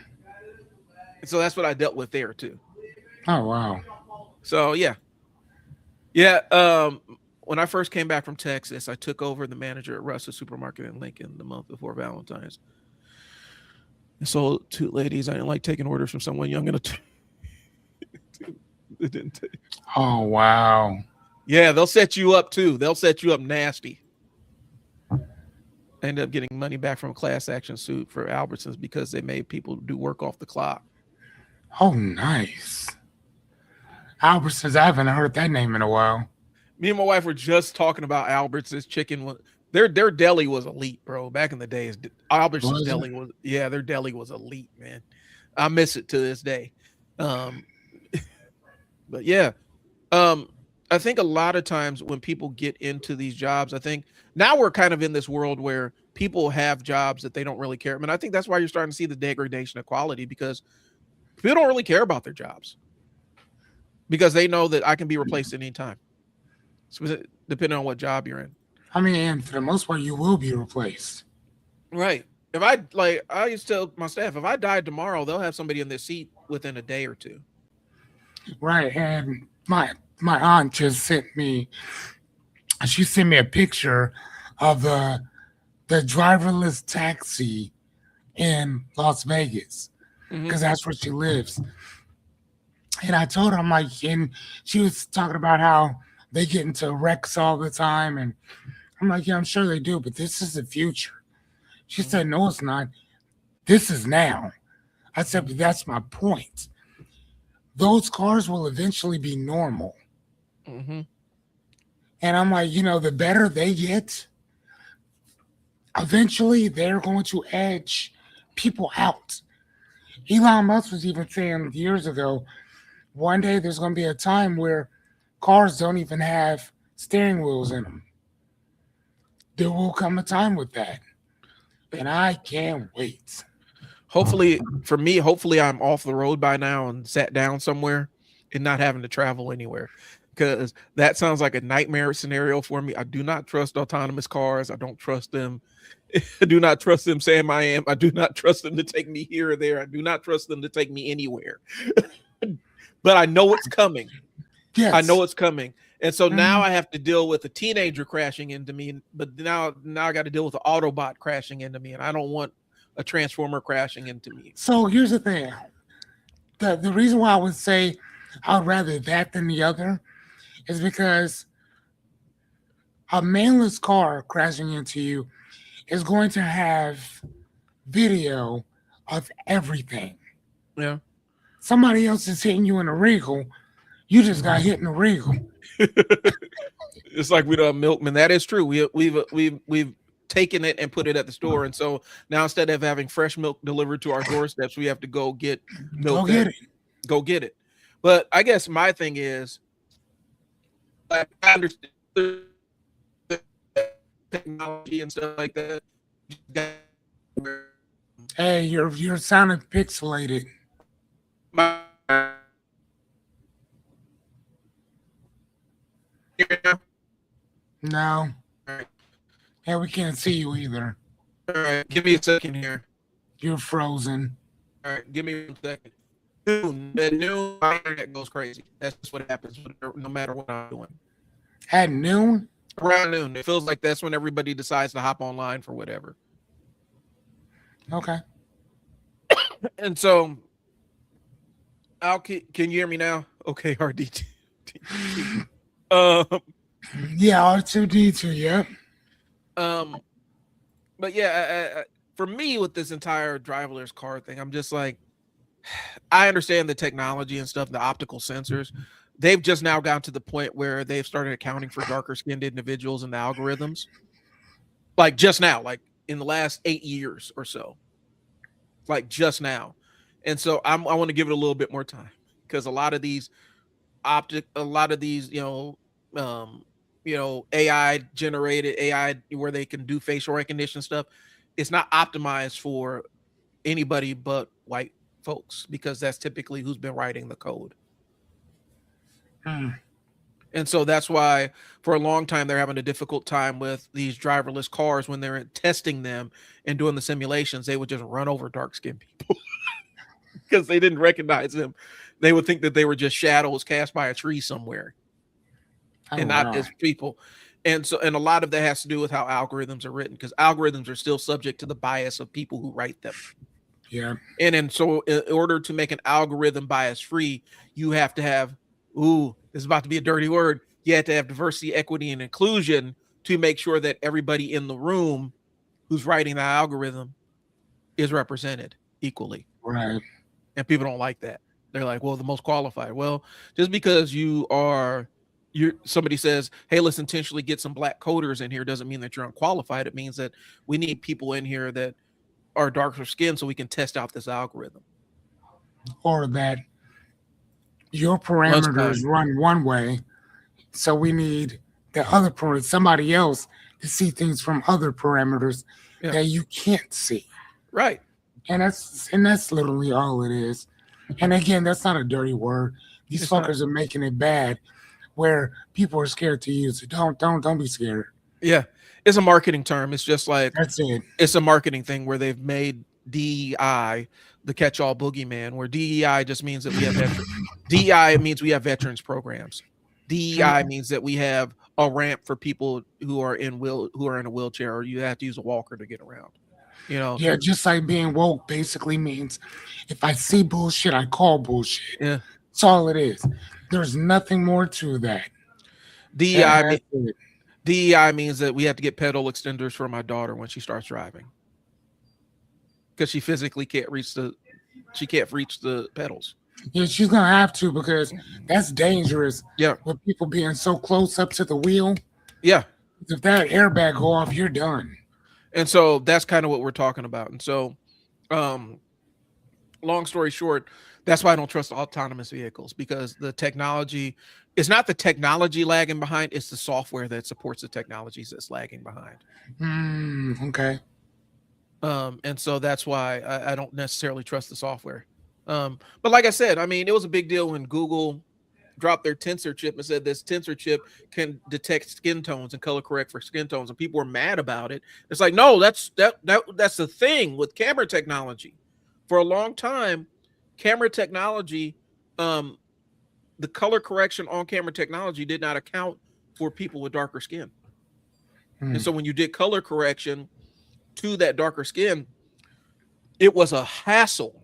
And so that's what I dealt with there too. Oh wow. So yeah. When I first came back from Texas, I took over the manager at Russ's Supermarket in Lincoln the month before Valentine's. And so 2 ladies, I didn't like taking orders from someone young and it didn't take. Oh wow. Yeah, they'll set you up too. They'll set you up nasty. I ended up getting money back from a class action suit for Albertsons because they made people do work off the clock. Oh nice. Albertsons, I haven't heard that name in a while. Me and my wife were just talking about Albertsons chicken. Their deli was elite, bro. Back in the days, Albertsons deli was their deli was elite, man. I miss it to this day. But yeah, I think a lot of times when people get into these jobs, I think now we're kind of in this world where people have jobs that they don't really care. I mean, I think that's why you're starting to see the degradation of quality, because people don't really care about their jobs because they know that I can be replaced at any time. So depending on what job you're in. I mean, and for the most part, you will be replaced. Right. I used to tell my staff, if I died tomorrow, they'll have somebody in their seat within a day or 2. Right. And my aunt just sent me. She sent me a picture of the driverless taxi in Las Vegas because that's where she lives. And I told her, I'm like, and she was talking about how they get into wrecks all the time. And I'm like, yeah, I'm sure they do, but this is the future. She said, no, it's not. This is now. I said, but that's my point. Those cars will eventually be normal. Mm-hmm. And I'm like, the better they get, eventually they're going to edge people out. Elon Musk was even saying years ago, one day there's going to be a time where cars don't even have steering wheels in them. There will come a time with that. And I can't wait. Hopefully, for me, I'm off the road by now and sat down somewhere and not having to travel anywhere, because that sounds like a nightmare scenario for me. I do not trust autonomous cars. I don't trust them. I do not trust them saying I am. I do not trust them to take me here or there. I do not trust them to take me anywhere. But I know it's coming. Yes. I know it's coming. And so now I have to deal with a teenager crashing into me, but now I got to deal with an Autobot crashing into me, and I don't want a Transformer crashing into me. So here's the thing. The reason why I would say I would rather that than the other is because a manless car crashing into you is going to have video of everything. Yeah. Somebody else is hitting you in a Regal. You just got hit in a Regal. It's like we don't milkman. That is true. We've taken it and put it at the store, and so now instead of having fresh milk delivered to our doorsteps, we have to go get milk. Go get it. But I guess my thing is, I understand technology and stuff like that. Hey, you're sounding pixelated. No. Yeah, we can't see you either. All right, give me a second here. You're frozen. All right, give me 1 second. At noon, my internet goes crazy. That's just what happens no matter what I'm doing. At noon? Around noon. It feels like that's when everybody decides to hop online for whatever. Okay. And so, can you hear me now? Okay, RDT. Yeah, R2D2, yeah. But yeah, for me with this entire driverless car thing, I'm just like, I understand the technology and stuff, the optical sensors. They've just now gotten to the point where they've started accounting for darker skinned individuals in the algorithms. Like just now, like in the last 8 years or so. Like just now. And so I want to give it a little bit more time, because a lot of these a lot of these, um, AI generated AI where they can do facial recognition stuff. It's not optimized for anybody but white folks because that's typically who's been writing the code. Mm. And so that's why for a long time they're having a difficult time with these driverless cars when they're testing them and doing the simulations. They would just run over dark skinned people because they didn't recognize them. They would think that they were just shadows cast by a tree somewhere Oh and not wow. as people. And a lot of that has to do with how algorithms are written because algorithms are still subject to the bias of people who write them. Yeah. And so in order to make an algorithm bias free, you have to have, this is about to be a dirty word. You have to have diversity, equity, and inclusion to make sure that everybody in the room who's writing the algorithm is represented equally. Right. And people don't like that. They're like, well, the most qualified. Well, just because somebody says, hey, let's intentionally get some black coders in here doesn't mean that you're unqualified. It means that we need people in here that are darker skinned so we can test out this algorithm. Or that your parameters Lunchtime. run one way, so we need the other parameters, somebody else to see things from other parameters Yeah. that you can't see. Right. And that's literally all it is. And again, that's not a dirty word. These It's not. fuckers are making it bad where people are scared to use it. Don't be scared. Yeah. It's a marketing term. It's just like That's it. it's a marketing thing where they've made DEI the catch-all boogeyman, where DEI just means that we have DEI means we have veterans programs. DEI means that we have a ramp for people who are in a wheelchair, or you have to use a walker to get around. You know, Yeah, just like being woke basically means if I see bullshit, I call bullshit. yeah. That's all it is. There's nothing more to that. DEI That's it. DEI means that we have to get pedal extenders for my daughter when she starts driving because she physically can't reach the pedals. Yeah, she's gonna have to because that's dangerous Yeah. with people being so close up to the wheel. Yeah. If that airbag go off, you're done. And so that's kind of what we're talking about. And so, um, long story short, that's why I don't trust autonomous vehicles because the technology is not the technology lagging behind, it's the software that supports the technologies that's lagging behind. Okay. And so that's why I don't necessarily trust the software. But like I said, I mean, it was a big deal when Google dropped their tensor chip and said this tensor chip can detect skin tones and color correct for skin tones, and people were mad about it. It's like, no, that's the thing with camera technology. For a long time, camera technology, the color correction on camera technology did not account for people with darker skin. And so when you did color correction to that darker skin, it was a hassle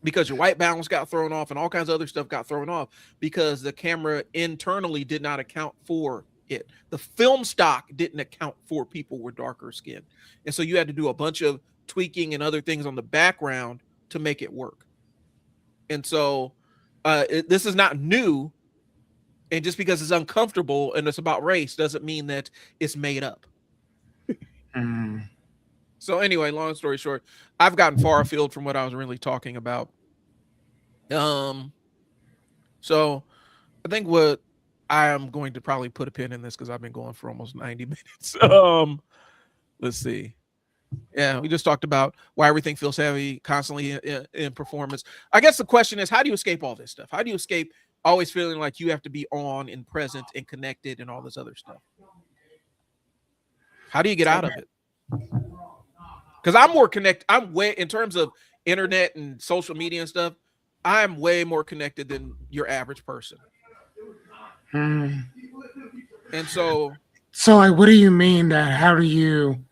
because your white balance got thrown off and all kinds of other stuff got thrown off because the camera internally did not account for it. The film stock didn't account for people with darker skin. And so you had to do a bunch of tweaking and other things on the background to make it work. And so this is not new. And just because it's uncomfortable and it's about race doesn't mean that it's made up. So anyway, long story short, I've gotten far afield from what I was really talking about. So I think what I am going to probably put a pin in this because I've been going for almost 90 minutes. Let's see. Yeah, we just talked about why everything feels heavy constantly in performance. I guess the question is, how do you escape all this stuff? How do you escape always feeling like you have to be on and present and connected and all this other stuff? How do you get out of it? Because I'm more connected. I'm way, in terms of internet and social media and stuff, I'm way more connected than your average person. And so like, what do you mean that? How do you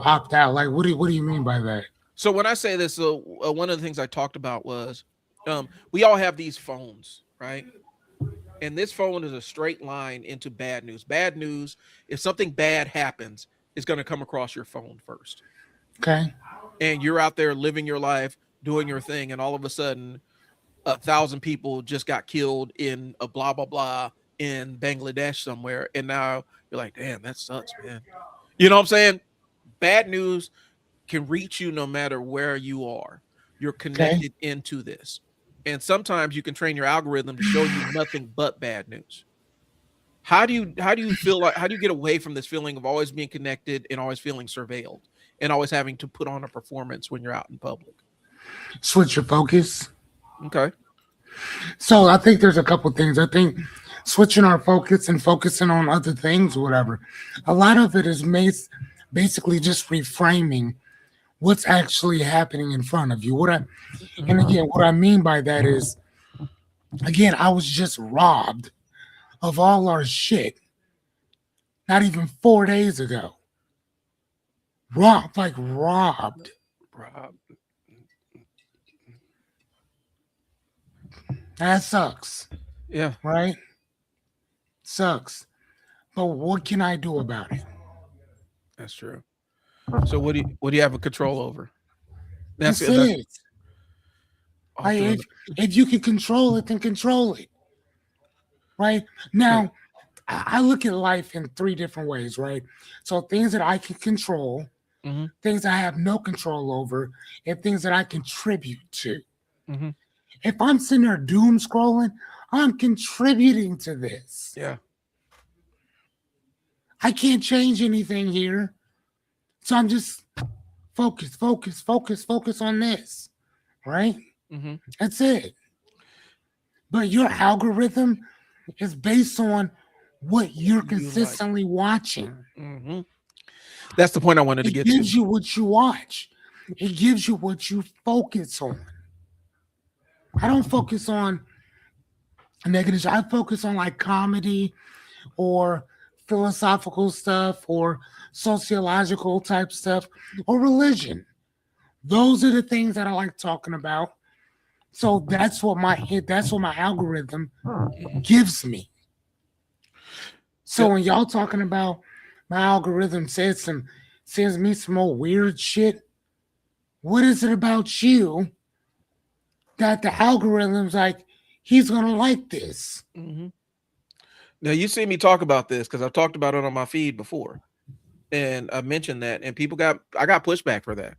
opt out? Like, what do you mean by that? So when I say this, one of the things I talked about was we all have these phones, right? And this phone is a straight line into bad news. Bad news, if something bad happens, is going to come across your phone first. Okay. And you're out there living your life, doing your thing, and all of a sudden 1,000 people just got killed in a blah blah blah in Bangladesh somewhere, and now you're like, damn, that sucks, man. You know what I'm saying? Bad news can reach you no matter where you are. You're connected into this. and sometimes you can train your algorithm to show you nothing but bad news. How do you feel like, how do you get away from this feeling of always being connected and always feeling surveilled and always having to put on a performance when you're out in public? Switch your focus. Okay. So I think there's a couple things. I think switching our focus and focusing on other things or whatever. A lot of it is basically just reframing what's actually happening in front of you. And Mhm. again, what I mean by that is, again, I was just robbed of all our shit not even 4 days ago. Robbed, like robbed. Rob. That sucks, Yeah, right? Sucks. But what can I do about it? that's true. So what do you have a control over? That's That's it. all Like doing. if you can control it, then control it. Right? Yeah. Now, I look at life in three different ways, right? So things that I can control, Mm-hmm. things I have no control over, and things that I contribute to. Mm-hmm. If I'm sitting there doom scrolling, I'm contributing to this. Yeah. I can't change anything here. So I'm just focus on this, right? Mm-hmm. That's it. But your algorithm is based on what you're You like. consistently watching. Mm-hmm. That's the point I wanted to It get to. gives you what you watch. It gives you what you focus on. I don't focus on negative. I focus on like comedy or philosophical stuff or sociological type stuff or religion. Those are the things that I like talking about. So that's what my algorithm Mhm. gives me. So Yeah. when y'all talking about my algorithm sends me some more weird shit, what is it about you that the algorithm's like, he's gonna like this? Mm-hmm. Now you see me talk about this because I've talked about it on my feed before, and I mentioned that, and I got pushback for that.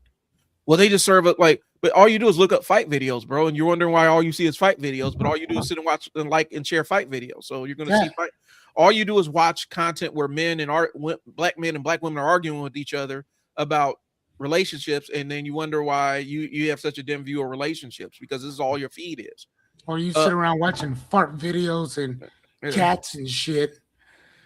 Well, they just serve it like, but all you do is look up fight videos, bro, and you're wondering why all you see is fight videos, but all you do is sit and watch and like and share fight videos. So you're gonna Yeah. see fight. All you do is watch content where black men and black women are arguing with each other about relationships, and then you wonder why you have such a dim view of relationships because this is all your feed is. Or you Uh, sit around watching fart videos and yeah. cats and shit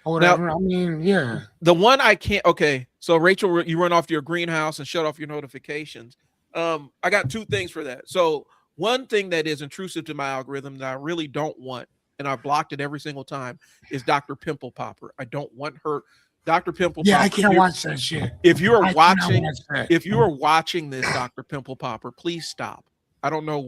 or Now whatever. I mean, yeah. the one I can't. Okay, so Rachel, you run off to your greenhouse and shut off your notifications. I got two things for that. So one thing that is intrusive to my algorithm that I really don't want, and I've blocked it every single time, is Dr. Pimple Popper. I don't want her, Dr. Pimple Yeah, I Popper. can't watch that shit. If you are I cannot watching, watch that. if you are watching this, Dr. Pimple Popper, please stop. I don't know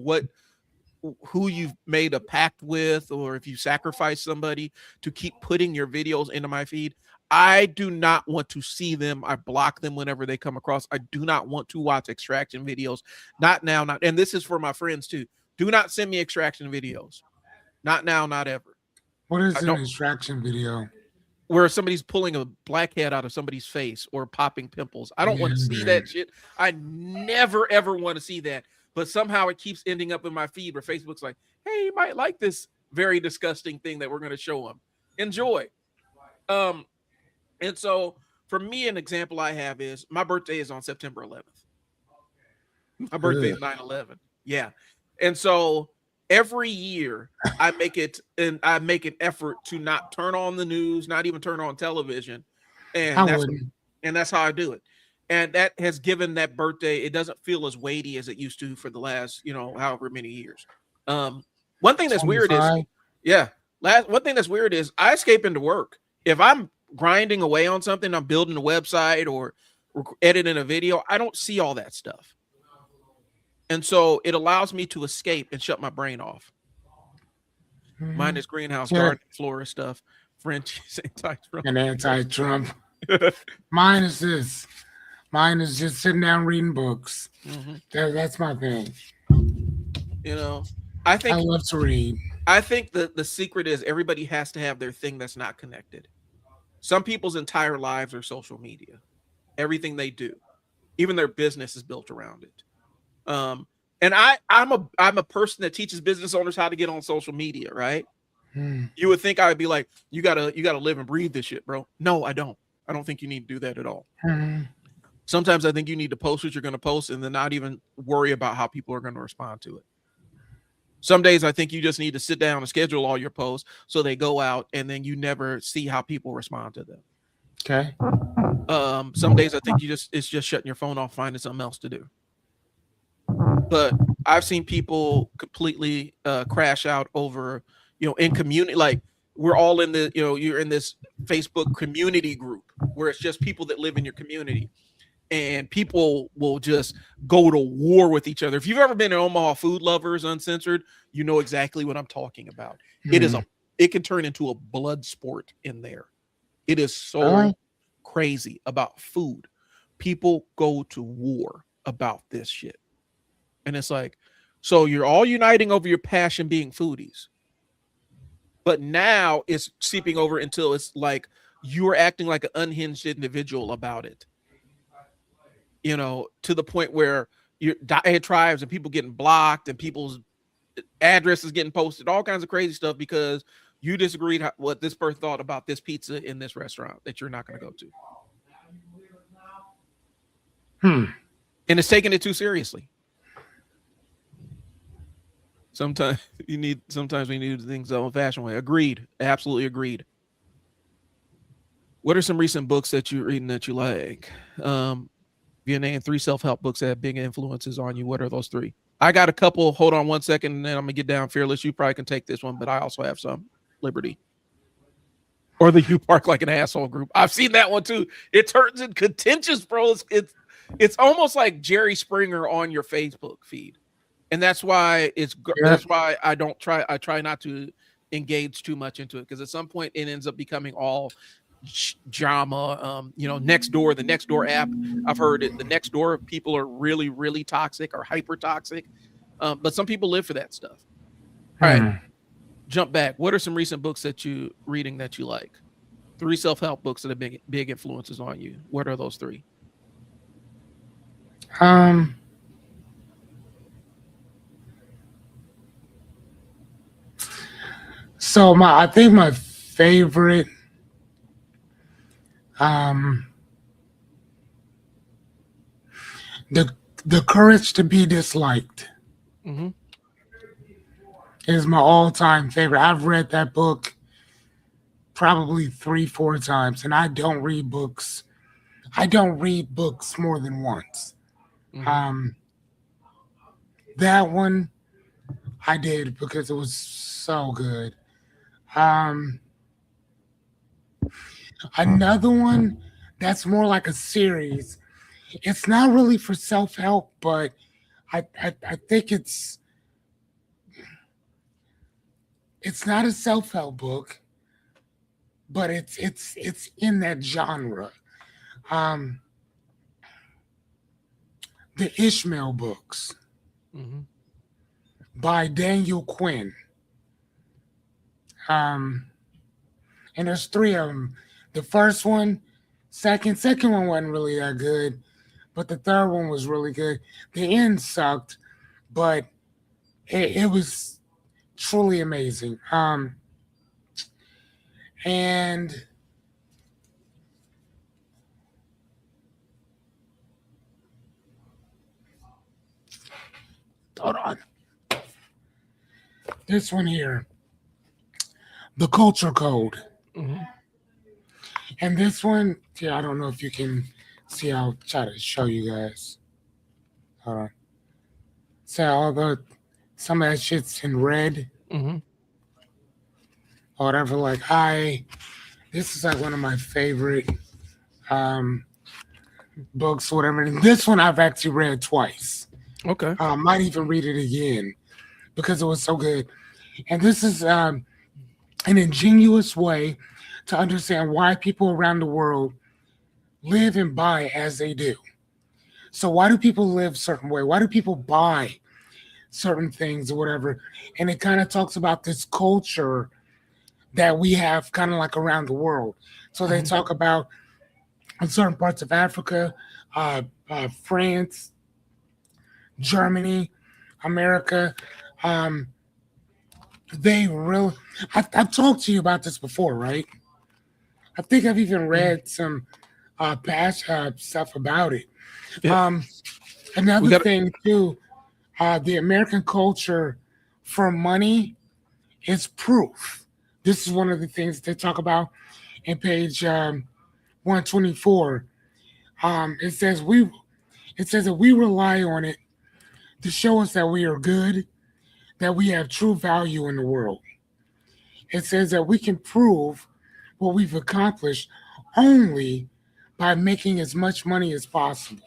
who you've made a pact with or if you sacrifice somebody to keep putting your videos into my feed. I do not want to see them. I block them whenever they come across. I do not want to watch extraction videos. Not now, not, and this is for my friends too. Do not send me extraction videos. Not now, not ever. What is I an don't, instruction video? where somebody's pulling a blackhead out of somebody's face or popping pimples. I don't want to see Yeah. that shit. I never ever want to see that. But somehow it keeps ending up in my feed where Facebook's like, "Hey, you might like this very disgusting thing that we're going to show them. Enjoy." Um, and so for me, an example I have is my birthday is on September 11th. My birthday Ugh. is 9/11. Yeah. And so every year I make an effort to not turn on the news, not even turn on television. I And wouldn't. that's how I do it. And that has given that birthday, it doesn't feel as weighty as it used to for the last, however many years. Um, one thing that's weird is, 25. yeah, one thing that's weird is I escape into work. If I'm grinding away on something, I'm building a website or editing a video, I don't see all that stuff. And so it allows me to escape and shut my brain off. Mine Mhm. is greenhouse Yeah. garden, flora stuff, French anti-Trump. And anti-Trump. Mine is this. Mine is just sitting down reading books. hmm That's my thing. You know, I I think love to read. I think the secret is everybody has to have their thing that's not connected. Some people's entire lives are social media. Everything they do, even their business is built around it. Um, And I'm a person that teaches business owners how to get on social media, right? Mm. You would think I would be like, you gotta live and breathe this shit, bro. No, I don't. I don't think you need to do that at all. Mm. Sometimes I think you need to post what you're going to post and then not even worry about how people are going to respond to it. Some days I think you just need to sit down and schedule all your posts so they go out and then you never see how people respond to them. Okay. Some days I think it's just shutting your phone off, finding something else to do. But I've seen people completely crash out over, in community, like we're all in you're in this Facebook community group where it's just people that live in your community, and people will just go to war with each other. If you've ever been in Omaha Food Lovers Uncensored, you know exactly what I'm talking about. Mm. It can turn into a blood sport in there. It is so Really? crazy about food. People go to war about this shit. And it's like, so you're all uniting over your passion being foodies. But now it's seeping over until it's like you're acting like an unhinged individual about it. To the point where you're diatribes and people getting blocked and people's addresses getting posted, all kinds of crazy stuff because you disagreed what this person thought about this pizza in this restaurant that you're not going to go to. And it's taking it too seriously. Sometimes we need things the old fashioned way. Agreed. Absolutely agreed. What are some recent books that you're reading that you like? If you name 3 self-help books that have big influences on you, what are those 3? I got a couple. Hold on one second, and then I'm gonna get down. Fearless, you probably can take this one, but I also have some. Liberty. Or the You Park Like an Asshole group. I've seen that one too. It turns in contentious, bro. It's almost like Jerry Springer on your Facebook feed. And that's why that's why I try not to engage too much into it, because at some point it ends up becoming all drama. Next door, the Next Door app, I've heard it, the Next Door people are really, really toxic or hyper toxic. But some people live for that stuff. All right, jump back. What are some recent books that you reading that you like? 3 self-help books that have big influences on you. What are those 3? So I think my favorite the Courage to Be Disliked Mm-hmm. is my all-time favorite. I've read that book probably 3-4 times, and I don't read books more than once. Mm-hmm. That one I did because it was so good. Another one that's more like a series. It's not really for self-help, but I think it's not a self-help book, but it's in that genre. Um, the Ishmael books Mm-hmm. by Daniel Quinn. And there's 3 of them. The first one, second one wasn't really that good, but the third one was really good. The end sucked, but it was truly amazing. And hold on, this one here, The Culture Code. Mm-hmm. And this one, yeah, I don't know if you can see. I'll try to show you guys. Hold on. So some of that shit's in red Mm-hmm. or whatever. Like this is like one of my favorite books, or whatever. And this one I've actually read twice. Okay. Might even read it again because it was so good. And this is an ingenious way to understand why people around the world live and buy as they do. So why do people live a certain way? Why do people buy certain things or whatever? And it kind of talks about this culture that we have kind of like around the world. So they talk about in certain parts of Africa, France, Germany, America. Um, they really, I've talked to you about this before, right? I think I've even Mhm. read some past stuff about it. Yep. Um, We Another got thing too, the American culture for money is proof. This is one of the things they talk about in page 124. It says that we rely on it to show us that we are good, that we have true value in the world. It says that we can prove what we've accomplished only by making as much money as possible.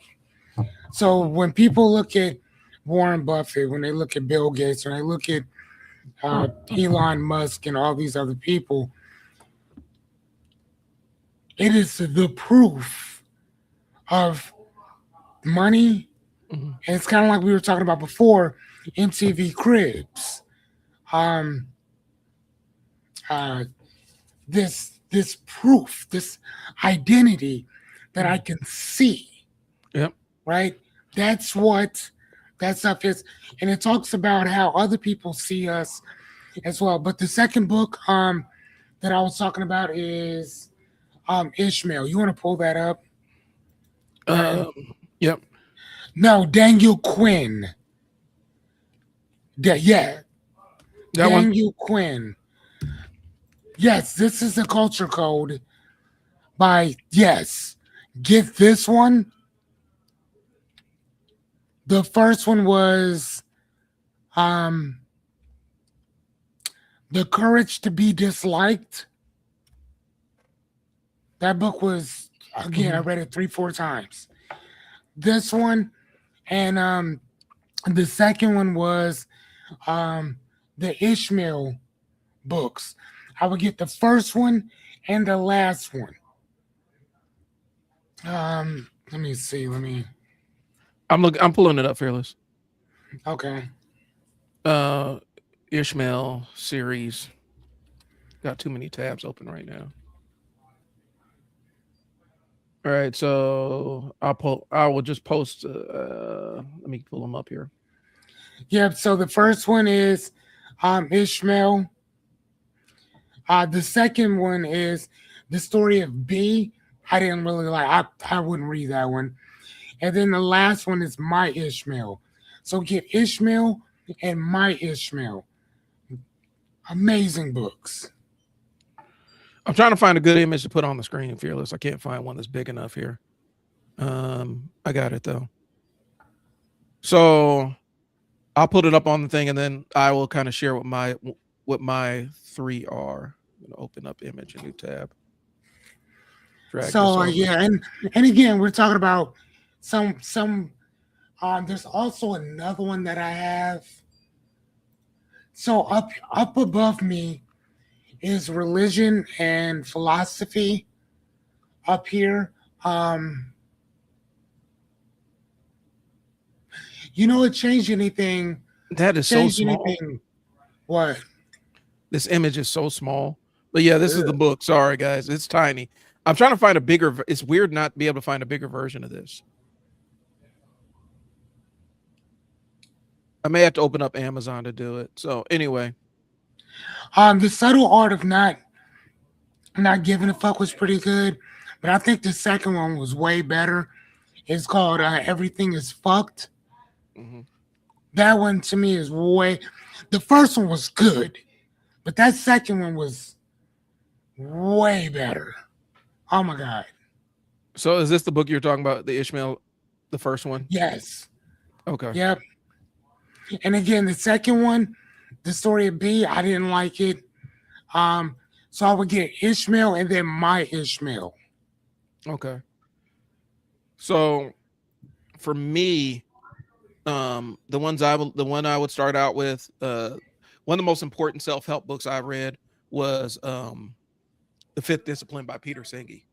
So Mhm. when people look at Warren Buffett, when they look at Bill Gates, when they look at Elon Musk and all these other people, it is the proof of money. Mhm. And it's kind of like we were talking about before, MTV Cribs. Um, uh, this proof, this identity that I Mhm. can see, Yep. right? That's what that stuff is, and it talks about how other people see us as well. But the second book that I was talking about is Ishmael. You want to pull that up, Brian? Um, yep. No, Daniel Quinn. Yeah, That one. Daniel Quinn. Yes, this is the culture code by yes. Get this one. The first one was um The Courage to Be Disliked. That book was again, I Mhm. read it 3, 4 times. This one and the second one was um the Ishmael books. I would get the first one and the last one. Let me see. Let me I'm pulling it up, Fearless. okay. Uh, Ishmael series. Got too many tabs open right now. All right, so I will just post. Let me pull them up here. Yep. So the first one is Ishmael. The second one is the story of B. I didn't really like. I wouldn't read that one. And then the last one is My Ishmael. So get Ishmael and My Ishmael. Amazing books. I'm trying to find a good image to put on the screen, Fearless. I can't find one that's big enough here. I got it though. So I'll put it up on the thing, and then I will kind of share what my three are. I'm gonna open up image, a new tab, drag this So over. yeah, and again, we're talking about some. There's also another one that I have. So up above me is religion and philosophy. Up here, um, it changed anything? That is so Changed small. anything? What? This image is so small. But yeah, this is the Ugh. book. Sorry, guys, it's tiny. I'm trying to find a bigger. It's weird not to be able to find a bigger version of this. I may have to open up Amazon to do it. So anyway, The subtle art of not giving a fuck was pretty good, but I think the second one was way better. It's called Everything Is Fucked. mhm. That one to me is way. The first one was good, but that second one was way better. Oh my god. So is this the book you're talking about? The Ishmael, the first one? Yes. Okay. Yep. And again, the second one, the story of B, I didn't like it. Um, so I would get Ishmael and then My Ishmael. Okay. So for me, the one I would start out with, one of the most important self help books I read was The Fifth Discipline by Peter Senge,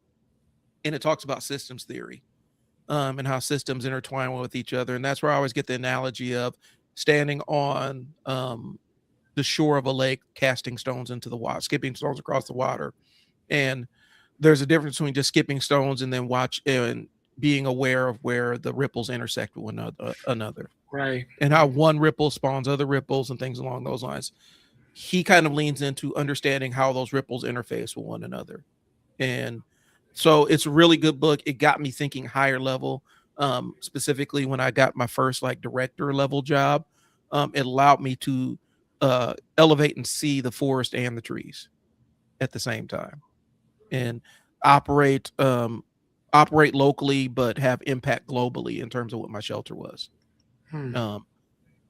and it talks about systems theory, and how systems intertwine with each other, and that's where I always get the analogy of standing on the shore of a lake, casting stones into the water, skipping stones across the water, and there's a difference between just skipping stones and then watch and being aware of where the ripples intersect with one another. Right. and how one ripple spawns other ripples and things along those lines. He kind of leans into understanding how those ripples interface with one another. And so it's a really good book. It got me thinking higher level. Specifically when I got my first like director level job, it allowed me to elevate and see the forest and the trees at the same time, and operate operate locally but have impact globally in terms of what my shelter was. Hmm.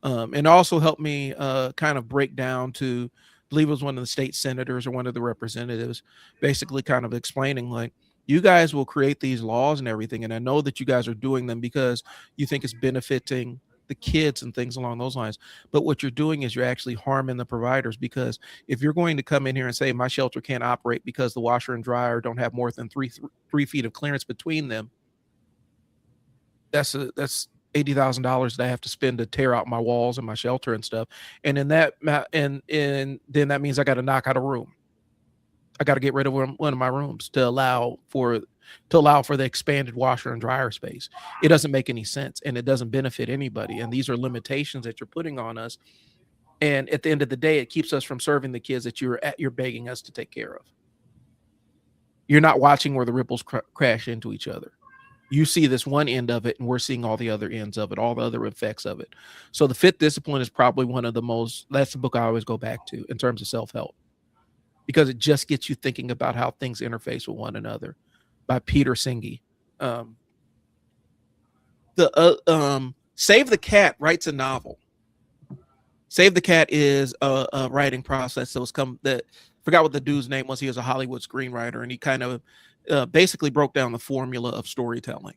Um, and also helped me kind of break down to, I believe it was one of the state senators or one of the representatives, basically kind of explaining like, you guys will create these laws and everything, and I know that you guys are doing them because you think it's benefiting the kids and things along those lines. But what you're doing is you're actually harming the providers, because if you're going to come in here and say my shelter can't operate because the washer and dryer don't have more than 3 feet of clearance between them, that's $80,000 that I have to spend to tear out my walls and my shelter and stuff. And in that and then that means I got to knock out a room. I got to get rid of one of my rooms to allow for the expanded washer and dryer space. It doesn't make any sense, and it doesn't benefit anybody. And these are limitations that you're putting on us. And at the end of the day, it keeps us from serving the kids that you're begging us to take care of. You're not watching where the ripples crash into each other. You see this one end of it, and we're seeing all the other ends of it, all the other effects of it. So the fifth discipline is probably one of the most, that's the book I always go back to in terms of self-help, because it just gets you thinking about how things interface with one another, by Peter Senge. Save the Cat writes a novel. Save the Cat is a writing process that was forgot what the dude's name was. He was a Hollywood screenwriter, and he kind of basically broke down the formula of storytelling.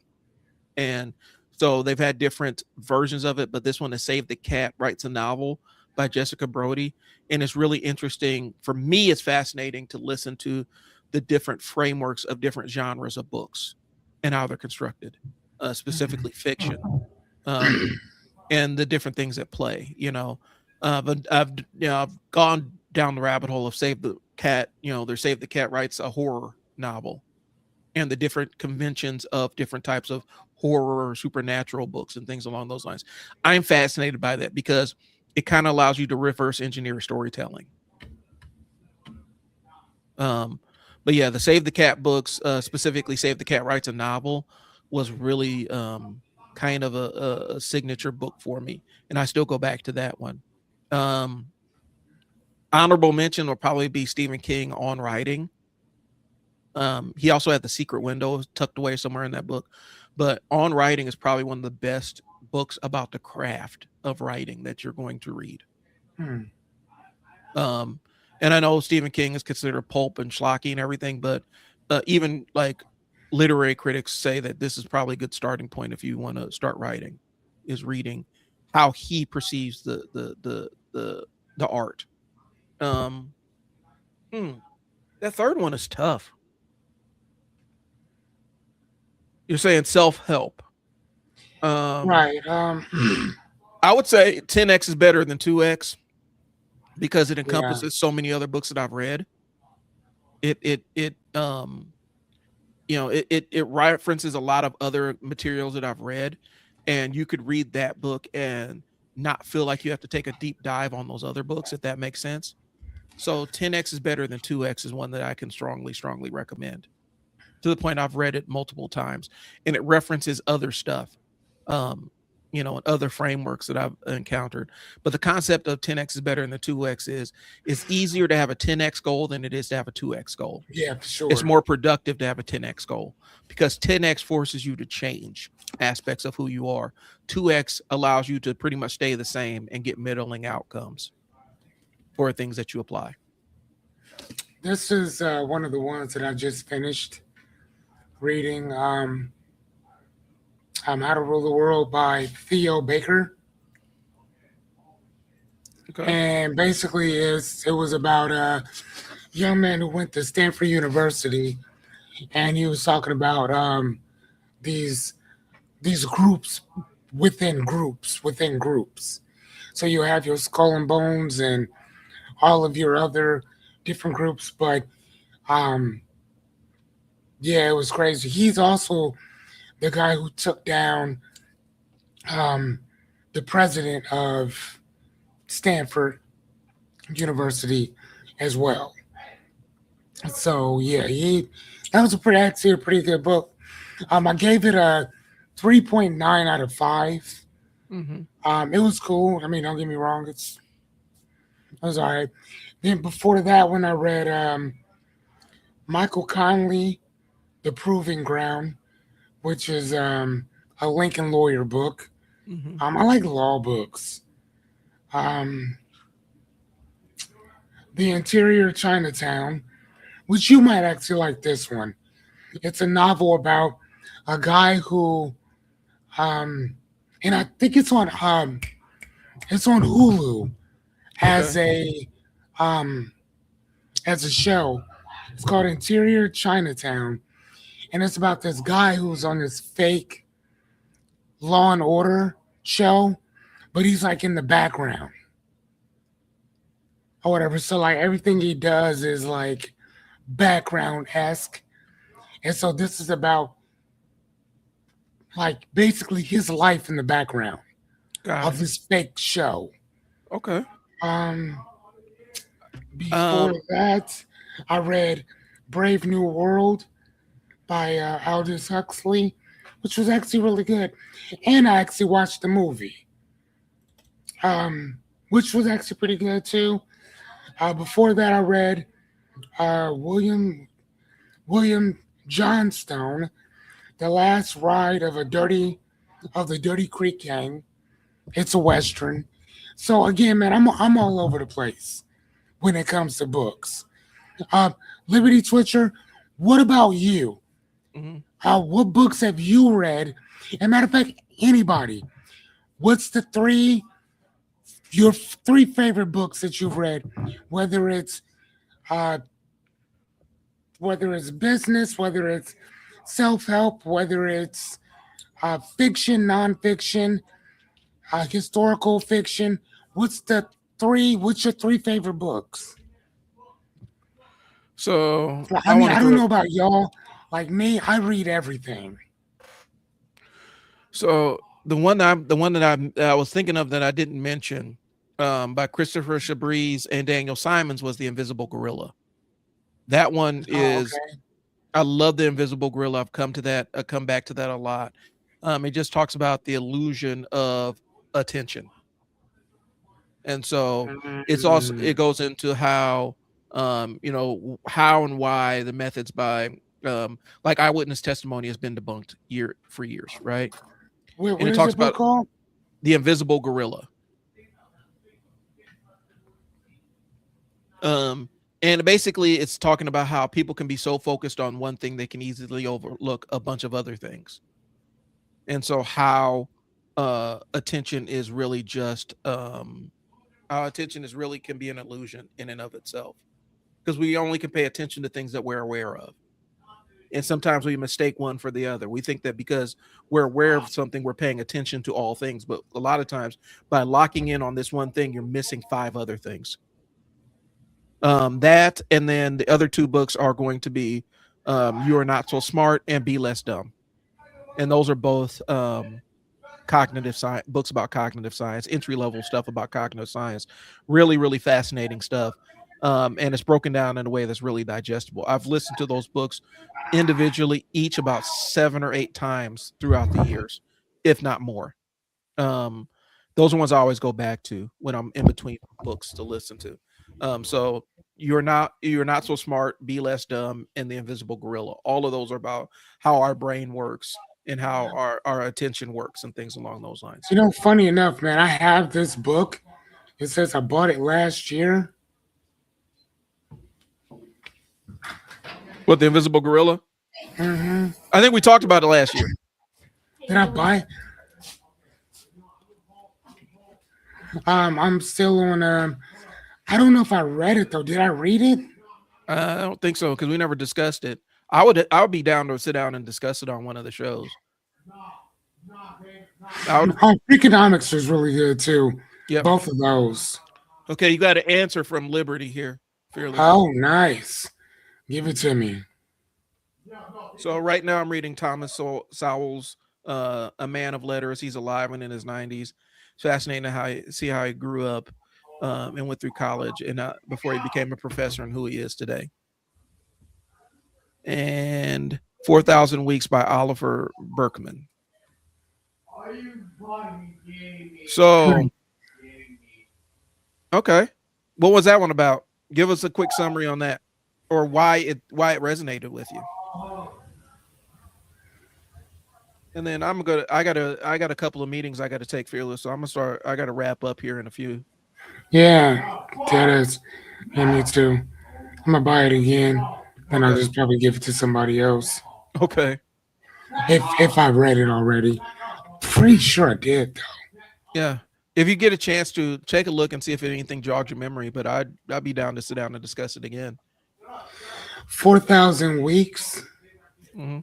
And so they've had different versions of it, but this one is Save the Cat writes a novel by Jessica Brody. And it's really interesting. For me, it's fascinating to listen to the different frameworks of different genres of books and how they're constructed, specifically fiction, and the different things at play, but I've gone down the rabbit hole of Save the Cat. There's Save the Cat writes a horror novel, and the different conventions of different types of horror or supernatural books and things along those lines. I'm fascinated by that because it kind of allows you to reverse engineer storytelling. But yeah, the Save the Cat books, specifically Save the Cat writes a novel, was really kind of a signature book for me, and I still go back to that one. Honorable mention will probably be Stephen King on writing. He also had The Secret Window tucked away somewhere in that book, but On Writing is probably one of the best books about the craft of writing that you're going to read. Hmm. And I know Stephen King is considered pulp and schlocky and everything, but even like literary critics say that this is probably a good starting point if you want to start writing, is reading how he perceives the art. Um, that third one is tough. You're saying self-help. Right. I would say 10x is better than 2x because it Yeah. encompasses so many other books that I've read. It references a lot of other materials that I've read, and you could read that book and not feel like you have to take a deep dive on those other books, if that makes sense. So 10x is better than 2x is one that I can strongly recommend, to the point I've read it multiple times, and it references other stuff, and other frameworks that I've encountered. But the concept of 10x is better than the 2x is it's easier to have a 10x goal than it is to have a 2x goal. Yeah, for It's sure. more productive to have a 10x goal because 10x forces you to change aspects of who you are. 2x allows you to pretty much stay the same and get middling outcomes for things that you apply. This is one of the ones that I just finished reading. How to Rule the World by Theo Baker. Okay. And basically it was about a young man who went to Stanford University, and he was talking about these groups within groups. So you have your skull and bones and all of your other different groups, but um yeah, it was crazy. He's also the guy who took down the president of Stanford University as well. So yeah, he that was a pretty actually a pretty good book. I gave it a 3.9 out of 5. Hmm. It was cool. I mean, don't get me wrong, it was all right. Then before that, when I read Michael Conley, The Proving Ground, which is a Lincoln lawyer book. Hmm. I like law books. Um, The Interior Chinatown, which you might actually like this one. It's a novel about a guy who, um, and I think it's on Hulu Okay. as um, a show. It's called Interior Chinatown, and it's about this guy who's on this fake Law and Order show, but he's like in the background or whatever. So like everything he does is like background esque, and so this is about like basically his life in the background Got of it. this fake show. Okay. Um, Before Um, that, I read Brave New World by Aldous Huxley, which was actually really good, and I actually watched the movie, um, which was actually pretty good too. Before that, I read William Johnstone, The Last Ride of the Dirty Creek Gang. It's a western. So again, man, I'm all over the place when it comes to books. Uh, Liberty Twitcher, what about you? mhm. What books have you read? And matter of fact, anybody, what's your three favorite books that you've read? Whether it's uh, whether it's business, whether it's self help, whether it's fiction, nonfiction, historical fiction. What's your three favorite books? So I I mean, want to I don't go. know about y'all. Like me, I read everything. So the one that I was thinking of that I didn't mention, by Christopher Shabriz and Daniel Simons, was The Invisible Gorilla. That one Oh, is okay. I love The Invisible Gorilla. I've come to that. I come back to that a lot. It just talks about the illusion of attention, and so it Mm, goes into how, how and why the methods by, like, eyewitness testimony has been debunked for years, right? And what it is talks the book about called? the invisible gorilla. Um, and basically, it's talking about how people can be so focused on one thing they can easily overlook a bunch of other things, and so how attention is really just how attention is really can be an illusion in and of itself, because we only can pay attention to things that we're aware of. And sometimes we mistake one for the other. We think that because we're aware of something, we're paying attention to all things. But a lot of times, by locking in on this one thing, you're missing five other things. That, and then the other two books are going to be, You Are Not So Smart and Be Less Dumb. And those are both cognitive science books about cognitive science, entry level stuff about cognitive science. Really, really fascinating stuff. And it's broken down in a way that's really digestible. I've listened to those books individually, each about 7 or 8 times throughout the years, if not more. Um, those are ones I always go back to when I'm in between books to listen to. So you're not so smart, be less dumb, and the invisible gorilla. All of those are about how our brain works and how our attention works and things along those lines. You know, funny enough, man, I have this book. It says I bought it last year. What, the invisible gorilla? Hmm. I think we talked about it last year. Did I buy? I'm still on. I don't know if I read it though. Did I read it? I don't think so because we never discussed it. I would be down to sit down and discuss it on one of the shows. I would. Economics is really good too. Yep. Both of those. Okay, you got an answer from Liberty here, Fearless. Oh, nice. Give it to me. So right now I'm reading Thomas Sowell's, A Man of Letters. He's alive and in his 90s. fascinating to see how he grew up and went through college and before he became a professor and who he is today. And 4,000 Weeks by Oliver Berkman. So, okay, what was that one about? Give us a quick summary on that, or why it resonated with you. And then I got a couple of meetings I got to take, Fearless. So I'm gonna start. I got to wrap up here in a few. Yeah, that is. And me too. I'm gonna buy it again, then I'll Okay. just probably give it to somebody else. Okay. If I read it already, pretty sure I did though. Yeah. If you get a chance to take a look and see if anything jogs your memory, but I'd be down to sit down and discuss it again. 4,000 Weeks. Mm-hmm.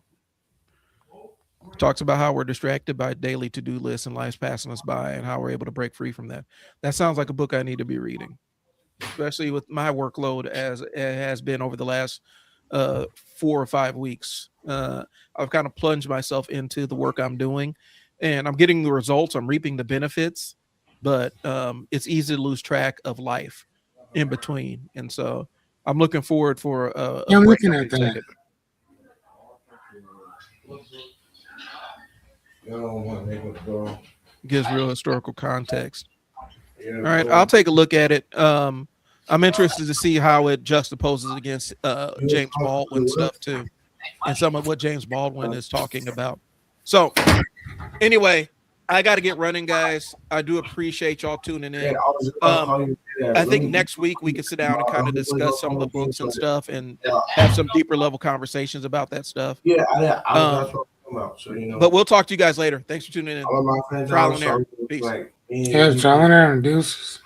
Talks about how we're distracted by daily to-do lists and life's passing us by, and how we're able to break free from that. That sounds like a book I need to be reading, especially with my workload as it has been over the last 4 or 5 weeks. I've kind of plunged myself into the work I'm doing, and I'm getting the results. I'm reaping the benefits, but it's easy to lose track of life in between. And so I'm looking forward for a Yeah, I'm break. looking at that. Gives real historical context. All right, I'll take a look at it. I'm interested to see how it juxtaposes against James Baldwin stuff too, and some of what James Baldwin is talking about. So anyway, I got to get running, guys. I do appreciate y'all tuning in. I think next week we can sit down and kind of discuss some of the books and stuff and have some deeper level conversations about that stuff. But we'll talk to you guys later. Thanks for tuning in. Trial and error. Peace. Yeah, trial and error. Deuces.